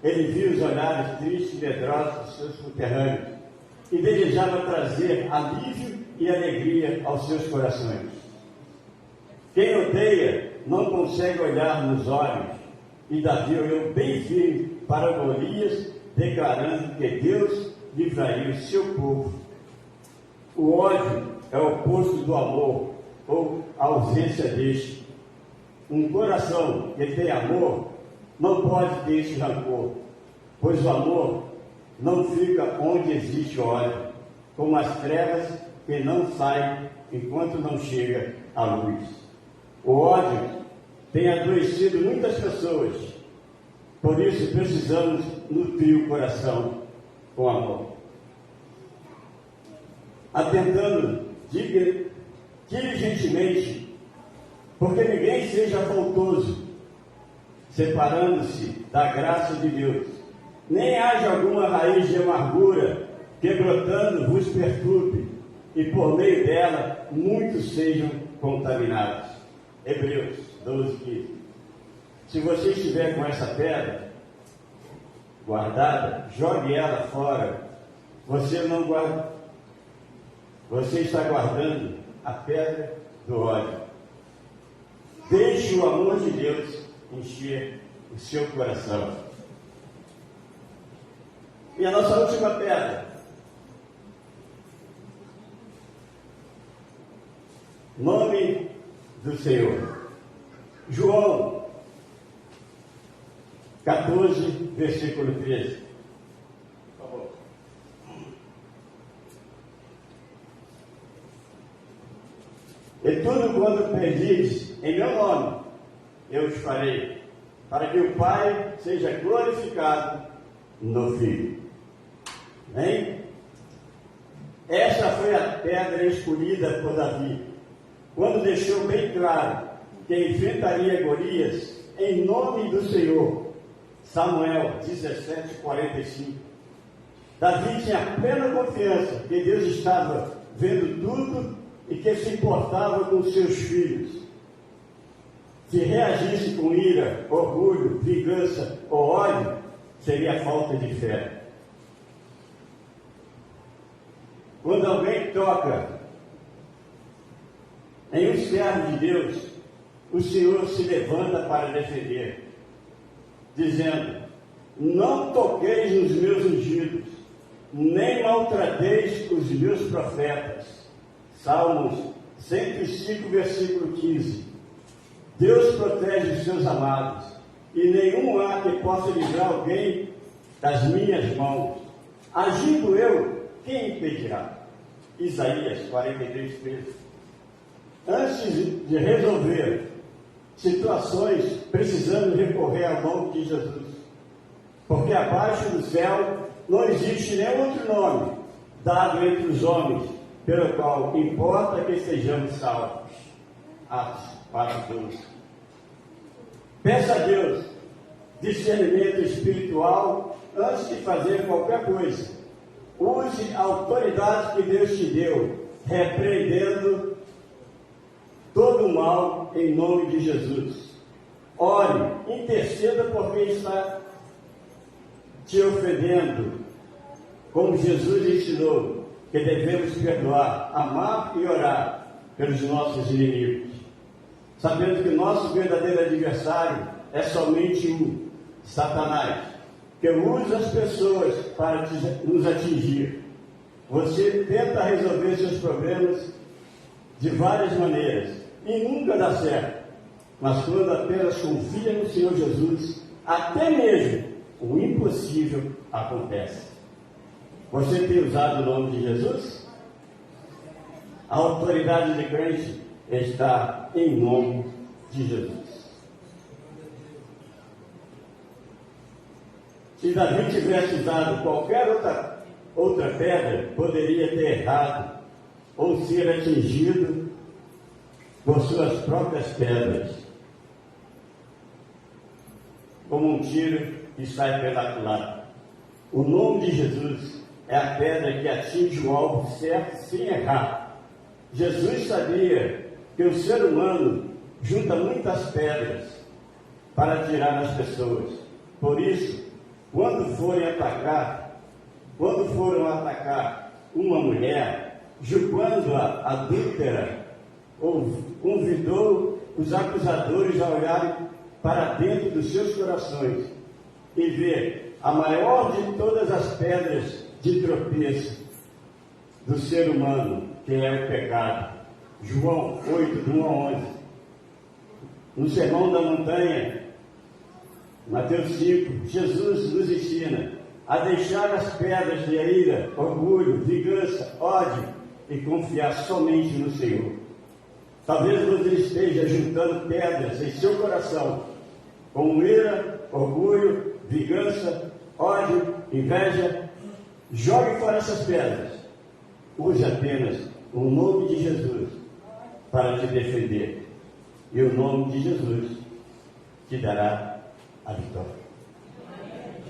Ele viu os olhares tristes e medrosos dos seus conterrâneos e desejava trazer alívio e alegria aos seus corações. Quem odeia não consegue olhar nos olhos, e Davi olhou bem firme para Golias, declarando que Deus livraria o seu povo. O ódio é o oposto do amor, ou a ausência deste. Um coração que tem amor não pode ter esse rancor, pois o amor não fica onde existe ódio, como as trevas que não saem enquanto não chega a luz. O ódio tem adoecido muitas pessoas, por isso precisamos nutrir o coração com amor, atentando diligentemente, porque ninguém seja faltoso, separando-se da graça de Deus, nem haja alguma raiz de amargura que brotando vos perturbe, e por meio dela muitos sejam contaminados. Hebreus 12, 15. Se você estiver com essa pedra guardada, jogue ela fora. Você está guardando a pedra do ódio. Deixe o amor de Deus encher o seu coração. E a nossa última pedra. Nome do Senhor. João 14, versículo 13. Por favor. E tudo quanto pedis em meu nome, eu te farei, para que o Pai seja glorificado no Filho. Amém? Esta foi a pedra escolhida por Davi, quando deixou bem claro que enfrentaria Golias em nome do Senhor. Samuel 17:45. Davi tinha plena confiança que Deus estava vendo tudo e que se importava com seus filhos. Se reagisse com ira, orgulho, vingança ou ódio, seria falta de fé. Quando alguém toca em um servo de Deus, o Senhor se levanta para defender, dizendo: não toqueis nos meus ungidos, nem maltrateis os meus profetas. Salmos 105, versículo 15. Deus protege os seus amados, e nenhum há que possa livrar alguém das minhas mãos. Agindo eu, quem impedirá? Isaías 43, 13. Antes de resolver situações, precisamos recorrer ao nome de Jesus, porque abaixo do céu não existe nenhum outro nome dado entre os homens, pelo qual importa que sejamos salvos. Atos 4:12. Peça a Deus discernimento espiritual antes de fazer qualquer coisa. Use a autoridade que Deus te deu, repreendendo todo o mal em nome de Jesus. Ore, interceda por quem está te ofendendo, como Jesus ensinou, que devemos perdoar, amar e orar pelos nossos inimigos, sabendo que nosso verdadeiro adversário é somente um, Satanás, que usa as pessoas para nos atingir. Você tenta resolver seus problemas de várias maneiras e nunca dá certo, mas quando apenas confia no Senhor Jesus, até mesmo o impossível acontece. Você tem usado o nome de Jesus? A autoridade de crente está em nome de Jesus. Se Davi tivesse usado qualquer outra pedra, poderia ter errado ou ser atingido por suas próprias pedras, como um tiro que sai pela culatra. O nome de Jesus é a pedra que atinge o alvo certo sem errar. Jesus sabia que o ser humano junta muitas pedras para atirar nas pessoas. Por isso, quando foram atacar uma mulher, julgando-a adúltera, convidou os acusadores a olharem para dentro dos seus corações e ver a maior de todas as pedras de tropeço do ser humano, que é o pecado. João 8, do 1 a 11. No Sermão da Montanha, Mateus 5, Jesus nos ensina a deixar as pedras de ira, orgulho, vingança, ódio e confiar somente no Senhor. Talvez você esteja juntando pedras em seu coração, como ira, orgulho, vingança, ódio, inveja. Jogue fora essas pedras. Use apenas o nome de Jesus para te defender. E o nome de Jesus te dará a vitória.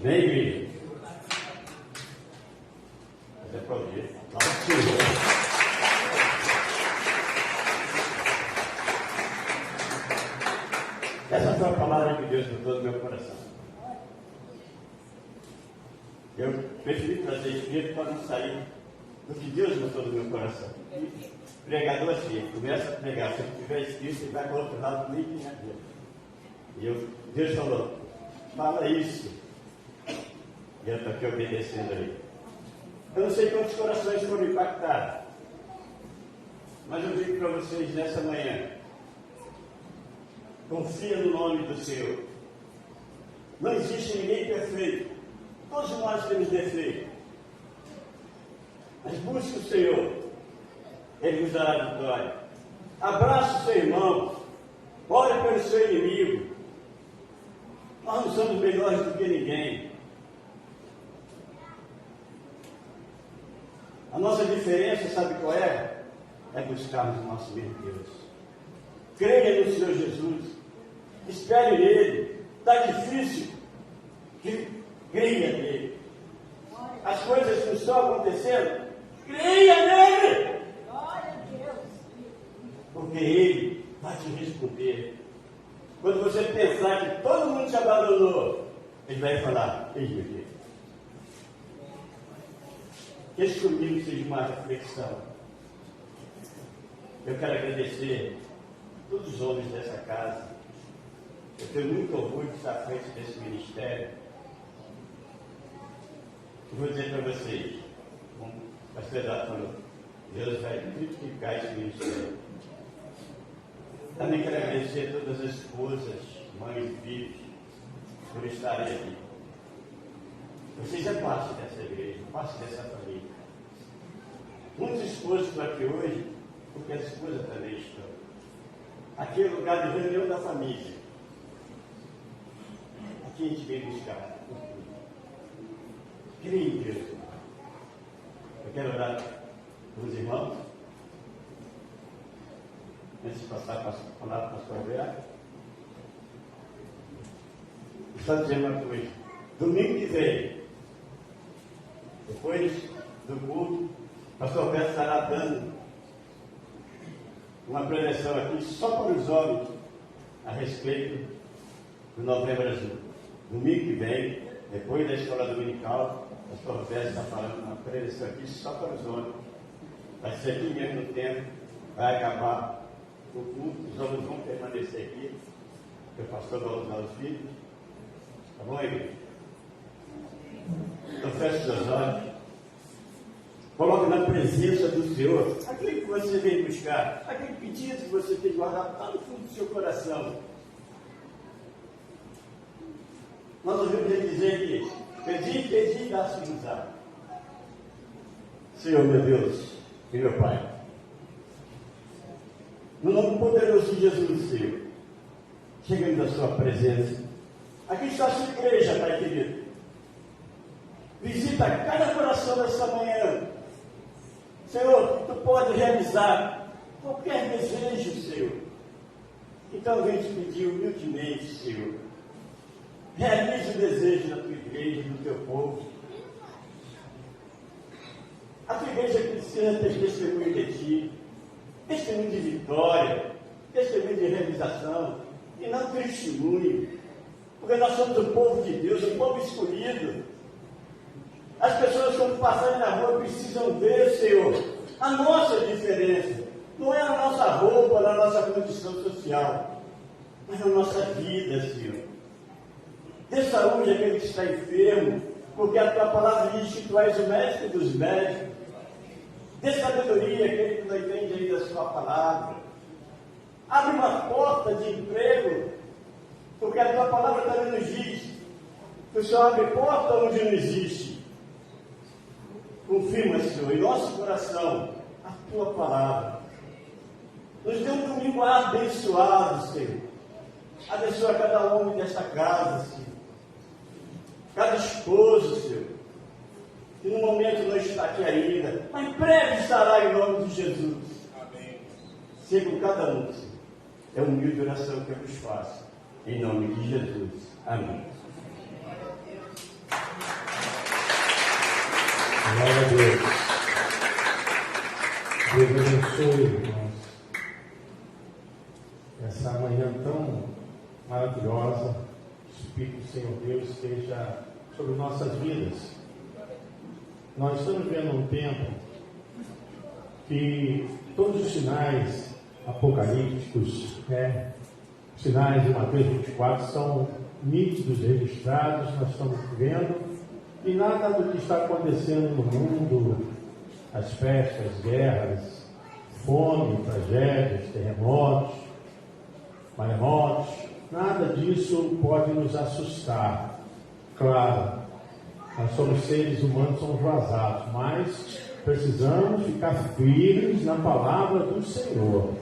Vem, igreja. Até para ver. Essa foi a palavra que Deus botou no meu coração. Eu preferi trazer Espírito para não sair do que Deus botou no meu coração. E pregador assim, começa a pregar. Se não tiver Espírito, ele vai para o outro lado, nem tem a ver. E Deus falou: fala isso. E eu estou aqui obedecendo aí. Eu não sei quantos corações foram impactados, mas eu digo para vocês nessa manhã: confia no nome do Senhor. Não existe ninguém perfeito. Todos nós temos defeito. Mas busque o Senhor. Ele nos dará a vitória. Abraça o seu irmão. Ore pelo seu inimigo. Nós não somos melhores do que ninguém. A nossa diferença, sabe qual é? É buscarmos o nosso mesmo Deus. Creia no Senhor Jesus. Espere nele. Está difícil. Creia nele. As coisas não estão acontecendo. Creia nele. Porque ele vai te responder. Quando você pensar que todo mundo te abandonou, ele vai falar: eis-me aqui. Que esse comigo seja uma reflexão. Eu quero agradecer a todos os homens dessa casa. Eu tenho muito orgulho de estar à frente desse ministério. Eu vou dizer para vocês, como o pastor Eduardo falou, Deus vai multiplicar esse ministério. Também quero agradecer a todas as esposas, mães e filhos, por estarem aqui. Vocês é parte dessa igreja, parte dessa família. Muitos esposos estão aqui hoje, porque as esposas também estão. Aqui é o lugar de reunião da família. Aqui a gente vem buscar. Creia em Deus. Eu quero orar para os irmãos. Antes de passar para a palavra para o pastor Alberto. Está dizendo uma coisa. Domingo que vem, depois do culto, o pastor Alberto estará dando uma preleção aqui só para os homens a respeito do Novembro Azul. Domingo que vem, depois da escola dominical, o pastor Alberto está falando uma preleção aqui só para os homens. Vai ser aqui mesmo no tempo, vai acabar o culto, os homens vão permanecer aqui, porque o pastor vai usar os filhos. Tá bom, igreja? Então feche seus olhos. Coloque na presença do Senhor aquilo que você vem buscar, aquele pedido que você tem guardado lá no fundo do seu coração. Nós ouvimos ele dizer que pedi e dá-se-nos. Senhor, meu Deus e meu Pai, no nome poderoso de Jesus, Senhor, chegamos à sua presença. Aqui está a sua igreja, Pai querido. Visita cada coração dessa manhã. Senhor, tu pode realizar qualquer desejo, Senhor. Então vem te pedir humildemente, Senhor. Realize o desejo da tua igreja, do teu povo. A tua igreja precisa ter testemunho de ti, testemunho de vitória, testemunho de realização, e não testemunho. Porque nós somos o povo de Deus, o povo escolhido. As pessoas, quando passarem na rua, precisam ver, Senhor, a nossa diferença. Não é a nossa roupa, não é a nossa condição social, mas a nossa vida, Senhor. Dê saúde àquele que está enfermo, porque a tua palavra diz que tu és o médico dos médicos. Dê sabedoria àquele que não entende ainda a sua palavra. Abre uma porta de emprego, porque a tua palavra também nos diz que o Senhor abre porta onde não existe. Confirma, Senhor, em nosso coração a tua palavra. Nos dê um domingo abençoado, Senhor. Abençoa cada homem desta casa, Senhor. Cada esposo, Senhor. Que no momento não está aqui ainda, mas breve estará em nome de Jesus. Amém. Seja com cada um, Senhor. É uma humilde oração que eu vos faço. Em nome de Jesus. Amém. Glória a Deus. Deus abençoe, irmãos, essa manhã tão maravilhosa. O Espírito do Senhor Deus esteja sobre nossas vidas. Nós estamos vendo um tempo que todos os sinais apocalípticos, os sinais de Mateus 24 são nítidos, registrados, nós estamos vendo. E nada do que está acontecendo no mundo, as pestes, as guerras, fome, tragédias, terremotos, maremotos, nada disso pode nos assustar. Claro, nós somos seres humanos, somos vazados, mas precisamos ficar firmes na palavra do Senhor.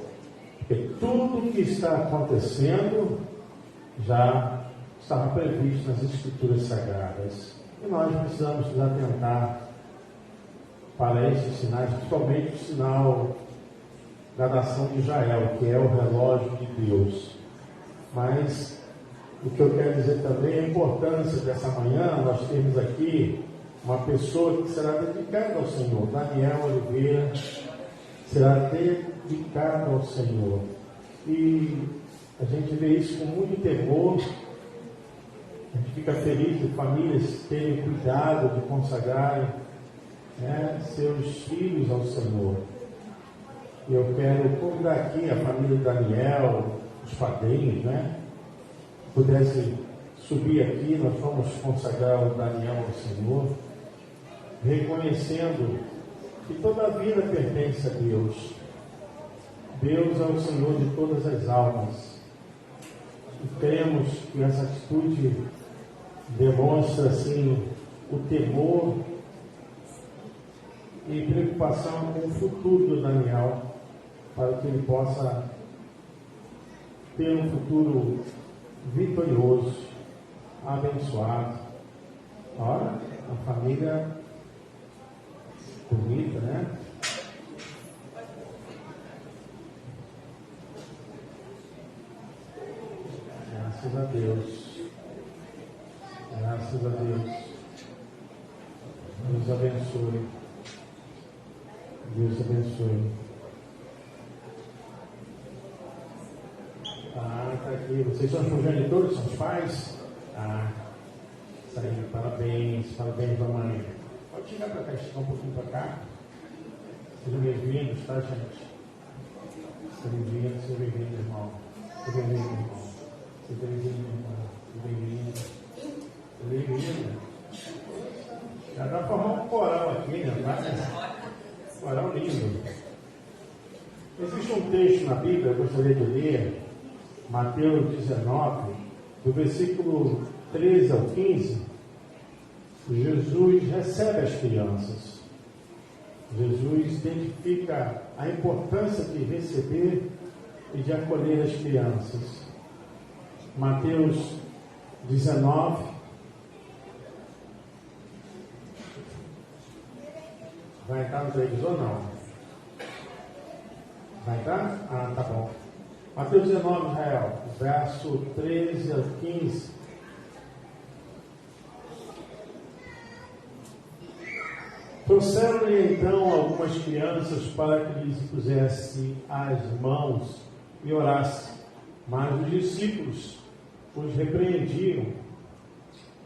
Porque tudo que está acontecendo já estava previsto nas Escrituras Sagradas. E nós precisamos nos atentar para esses sinais, principalmente o sinal da nação de Israel, que é o relógio de Deus. Mas o que eu quero dizer também é a importância dessa manhã, nós temos aqui uma pessoa que será dedicada ao Senhor. Daniel Oliveira será dedicado ao Senhor. E a gente vê isso com muito temor. A gente fica feliz de famílias terem cuidado de consagrarem, seus filhos ao Senhor. E eu quero convidar aqui a família do Daniel, os padrinhos, pudessem subir aqui. Nós vamos consagrar o Daniel ao Senhor, reconhecendo que toda a vida pertence a Deus. Deus é o Senhor de todas as almas. E cremos que essa atitude demonstra, assim, o temor e preocupação com o futuro do Daniel, para que ele possa ter um futuro vitorioso, abençoado. Olha, a família bonita, né? Graças a Deus. Graças a Deus. Deus abençoe. Deus abençoe. Tá aqui. Vocês são os progenitores, são os pais? Isso aí, parabéns, parabéns, mamãe. Pode chegar para cá, chegar um pouquinho para cá. Sejam bem-vindos, tá, gente? Sejam bem-vindos, irmão. Sejam bem-vindos, irmão. Sejam bem-vindos, irmão. Sejam bem-vindos. Bem-vindo. Já dá para formar um coral aqui, né? Coral lindo. Existe um texto na Bíblia, eu gostaria de ler, Mateus 19, do versículo 13 ao 15. Jesus recebe as crianças. Jesus identifica a importância de receber e de acolher as crianças. Mateus 19. Vai estar no televisor ou não? Vai estar? Tá bom. Mateus 19, Israel, verso 13 ao 15. Trouxeram-lhe então algumas crianças para que lhes pusesse as mãos e orasse, mas os discípulos os repreendiam.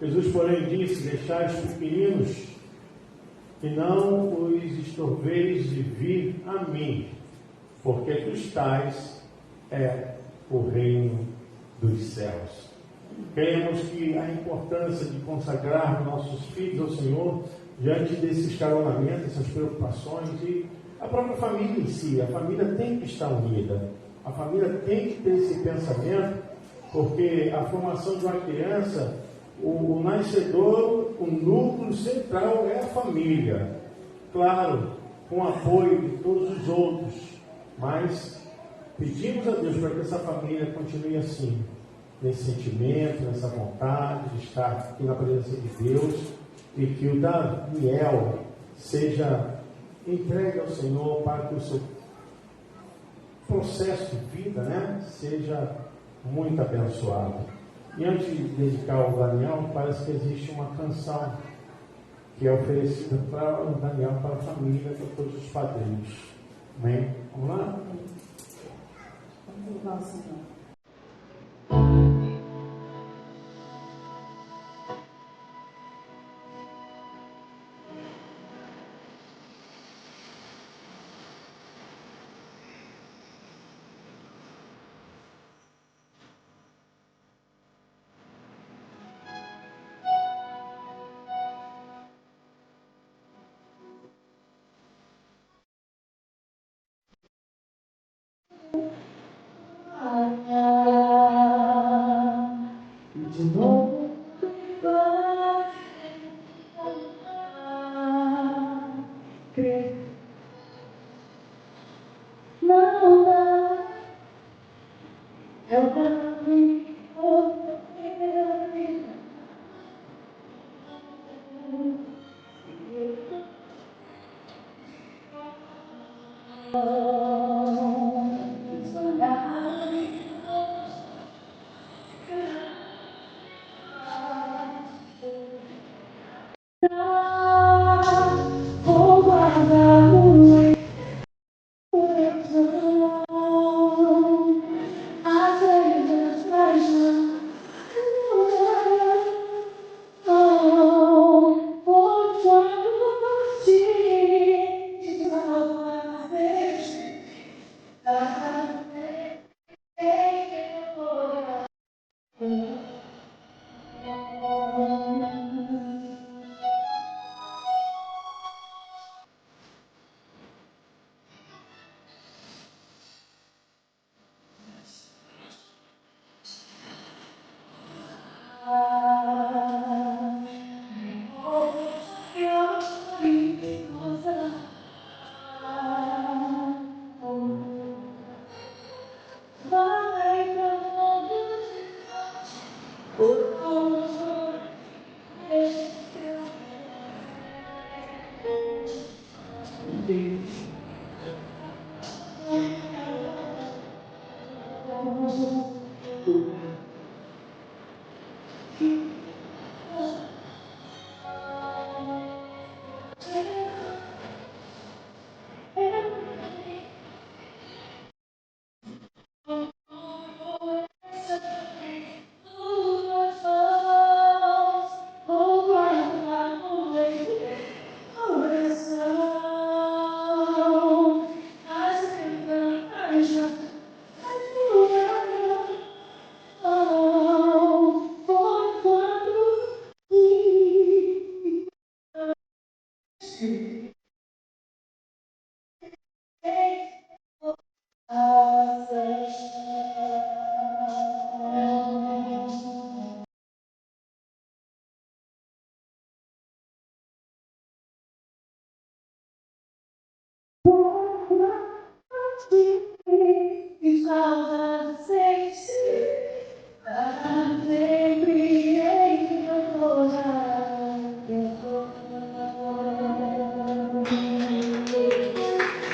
Jesus, porém, disse: deixai os pequeninos, e não os estorveis de vir a mim, porque dos tais é o reino dos céus. Cremos que a importância de consagrar nossos filhos ao Senhor diante desses escalonamentos, essas preocupações, e a própria família em si, a família tem que estar unida, a família tem que ter esse pensamento, porque a formação de uma criança, o nascedor, o núcleo central é a família, claro, com o apoio de todos os outros, mas pedimos a Deus para que essa família continue assim, nesse sentimento, nessa vontade de estar aqui na presença de Deus, e que o Daniel seja entregue ao Senhor para que o seu processo de vida, seja muito abençoado. E antes de dedicar ao Daniel, parece que existe uma canção que é oferecida para o Daniel, para a família, para todos os padrinhos. Amém? Vamos lá? Vamos louvar o Senhor. De novo vai crer, não dá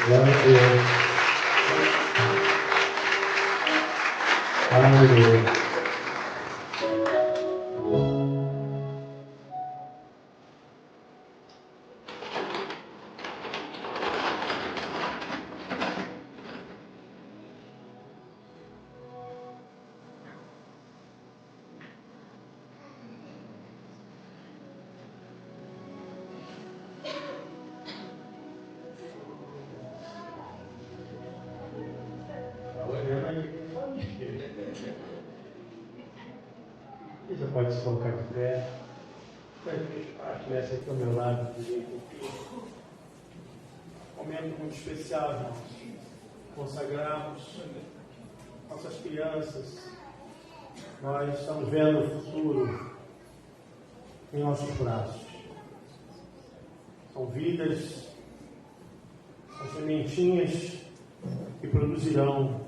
Glória a Deus. Aleluia. Você pode se colocar de pé. Começa aqui ao meu lado direito. Momento muito especial, irmãos. Consagramos nossas crianças. Nós estamos vendo o futuro em nossos braços. São vidas, são sementinhas que produzirão,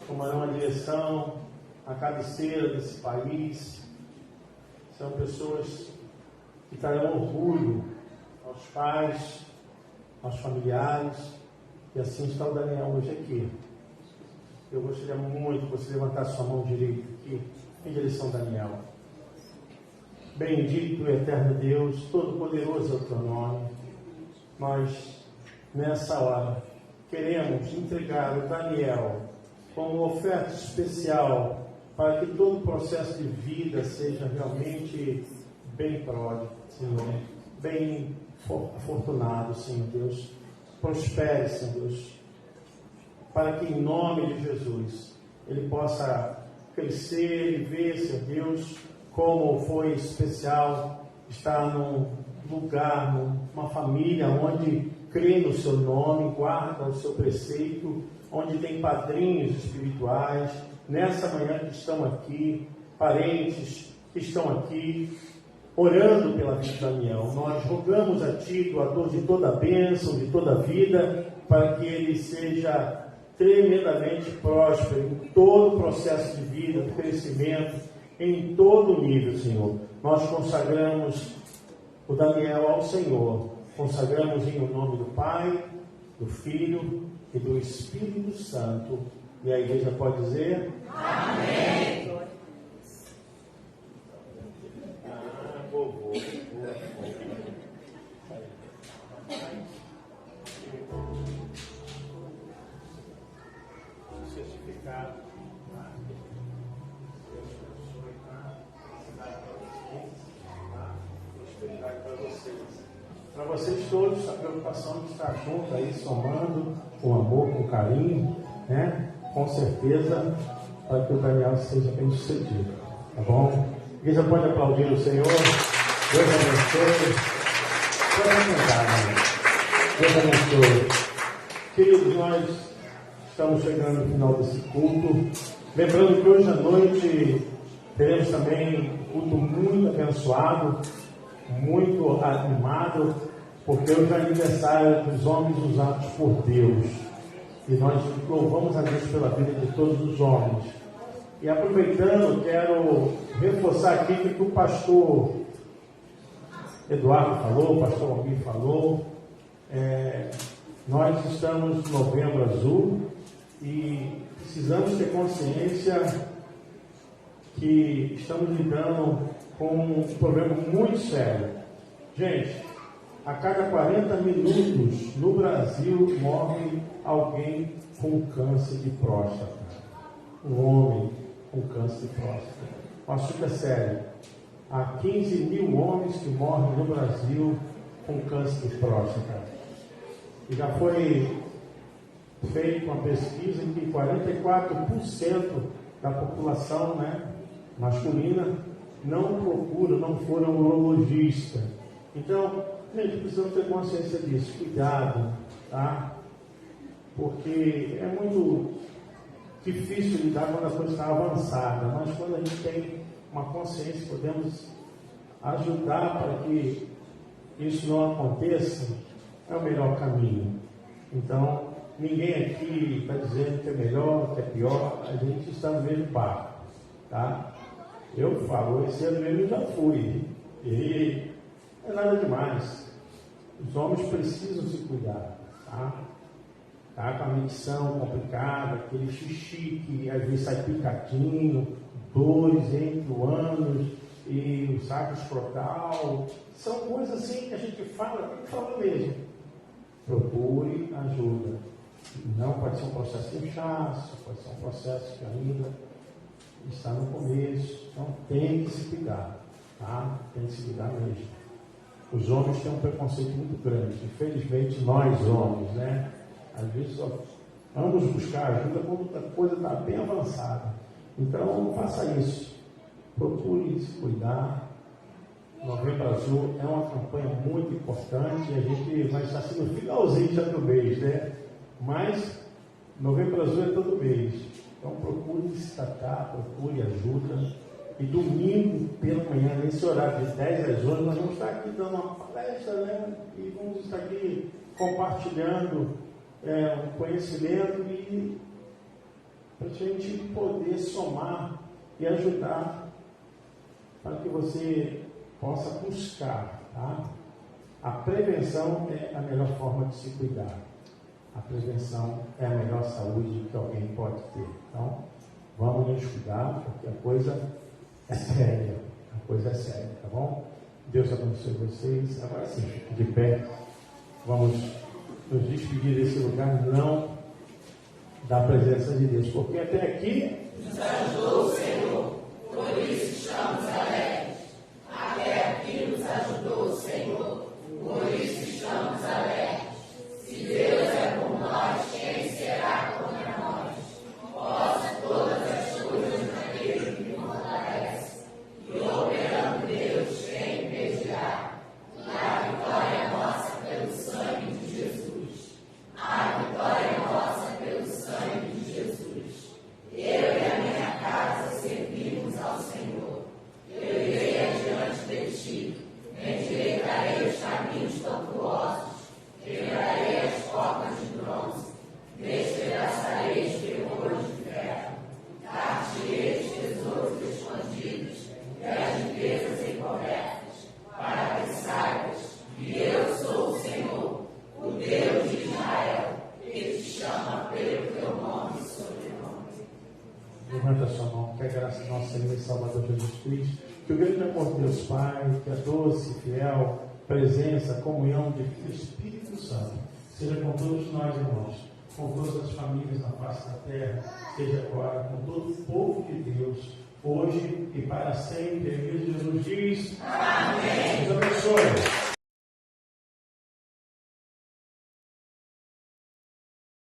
tomarão a direção, a cabeceira desse país. São pessoas que trarão orgulho aos pais, aos familiares, e assim está o Daniel hoje aqui. Eu gostaria muito que você levantasse sua mão direita aqui, em direção a Daniel. Bendito, eterno Deus, todo-poderoso é o teu nome. Nós, nessa hora, queremos entregar o Daniel como oferta especial para que todo o processo de vida seja realmente bem pródigo, Senhor, bem afortunado, Senhor Deus. Prospere, Senhor Deus, para que em nome de Jesus ele possa crescer e ver, Senhor Deus, como foi especial estar num lugar, numa família onde crê no seu nome, guarda o seu preceito, onde tem padrinhos espirituais, nessa manhã que estão aqui, parentes que estão aqui, orando pela vida de Daniel. Nós rogamos a Ti, doador de toda a bênção, de toda a vida, para que ele seja tremendamente próspero em todo o processo de vida, de crescimento, em todo o nível, Senhor. Nós consagramos o Daniel ao Senhor, consagramos em nome do Pai, do Filho e do Espírito Santo. E a igreja pode dizer? Amém. edificado. Tá? Deus abençoe, tá? Felicidade para vocês, tá? Prosperidade para vocês. Para vocês todos, a preocupação de estar junto aí, somando com amor, com carinho, né? Com certeza, para que o Daniel seja bem sucedido. Tá bom? A igreja pode aplaudir o Senhor. Deus abençoe. Pode aumentar, né? Deus abençoe. Queridos, nós estamos chegando no final desse culto. Lembrando que hoje à noite teremos também um culto muito abençoado, muito animado, porque hoje é aniversário dos homens usados por Deus. E nós louvamos a Deus pela vida de todos os homens. E aproveitando, quero reforçar aqui o que o pastor Eduardo falou, o pastor Almir falou. Nós estamos no Novembro Azul e precisamos ter consciência que estamos lidando com um problema muito sério. Gente, a cada 40 minutos no Brasil morre alguém com câncer de próstata. Um homem com câncer de próstata. O assunto é sério. Há 15 mil homens que morrem no Brasil com câncer de próstata. E já foi feita uma pesquisa em que 44% da população, né, masculina não procura, não foram urologista. Então, gente, precisamos ter consciência disso. Cuidado, tá? Porque é muito difícil lidar quando a coisa está avançada, mas quando a gente tem uma consciência, podemos ajudar para que isso não aconteça, é o melhor caminho. Então, ninguém aqui está dizendo que é melhor, que é pior, a gente está no mesmo barco, tá? Eu falo, esse ano mesmo eu já fui, e não é nada demais. Os homens precisam se cuidar, tá? Tá com a medição complicada, aquele xixi que às vezes sai picadinho, dores entre o ânus e o saco escrotal. São coisas assim que a gente fala, tem que falar mesmo. Procure ajuda. Não pode ser um processo de inchaço, pode ser um processo que ainda está no começo. Então tem que se cuidar, tá? Tem que se cuidar mesmo. Os homens têm um preconceito muito grande. Infelizmente, nós homens, né? Às vezes vamos buscar ajuda quando a coisa está bem avançada. Então, não faça isso. Procure se cuidar. Novembro Azul é uma campanha muito importante. A gente vai estar assim no finalzinho já do mês, né? Mas Novembro Azul é todo mês. Então, procure se tratar, procure ajuda. E domingo pela manhã, nesse horário de 10 às 11, nós vamos estar aqui dando uma palestra, né? E vamos estar aqui compartilhando um conhecimento e para a gente poder somar e ajudar para que você possa buscar, tá? A prevenção é a melhor forma de se cuidar. A prevenção é a melhor saúde que alguém pode ter. Então, vamos nos cuidar, porque a coisa é séria. A coisa é séria, tá bom? Deus abençoe vocês. Agora sim, fique de pé. Vamos nos despedir desse lugar, não da presença de Deus, porque até aqui nos ajudou o Senhor, por isso estamos alegres. Até aqui nos ajudou o Senhor, por isso estamos alegres. Se Deus é por nós, quem será contra nós? Posso todas as coisas naquele que nos fortalece, e operando Deus, quem impedirá? A vitória é nossa pelo sangue de Jesus. A vitória é nossa pelo sangue de Jesus. Eu e a minha casa servimos ao Senhor. Eu irei adiante de ti, endireitarei os caminhos tortuosos, quebrarei as portas de bronze, despedaçarei os ferrolhos de ferro, dar-te-ei os tesouros escondidos e as riquezas encobertas, para que saibas que eu sou o Senhor, o Deus de Israel, que te chama pelo teu nome e sobrenome. levanta a sua mão, que a graça do nosso Senhor e Salvador Jesus Cristo, que o grande amor de Deus Pai, que a doce, fiel presença, comunhão de Espírito Santo seja com todos nós, irmãos, com todas as famílias na face face da terra, seja agora com todo o povo de Deus, hoje e para sempre. A igreja de Jesus diz.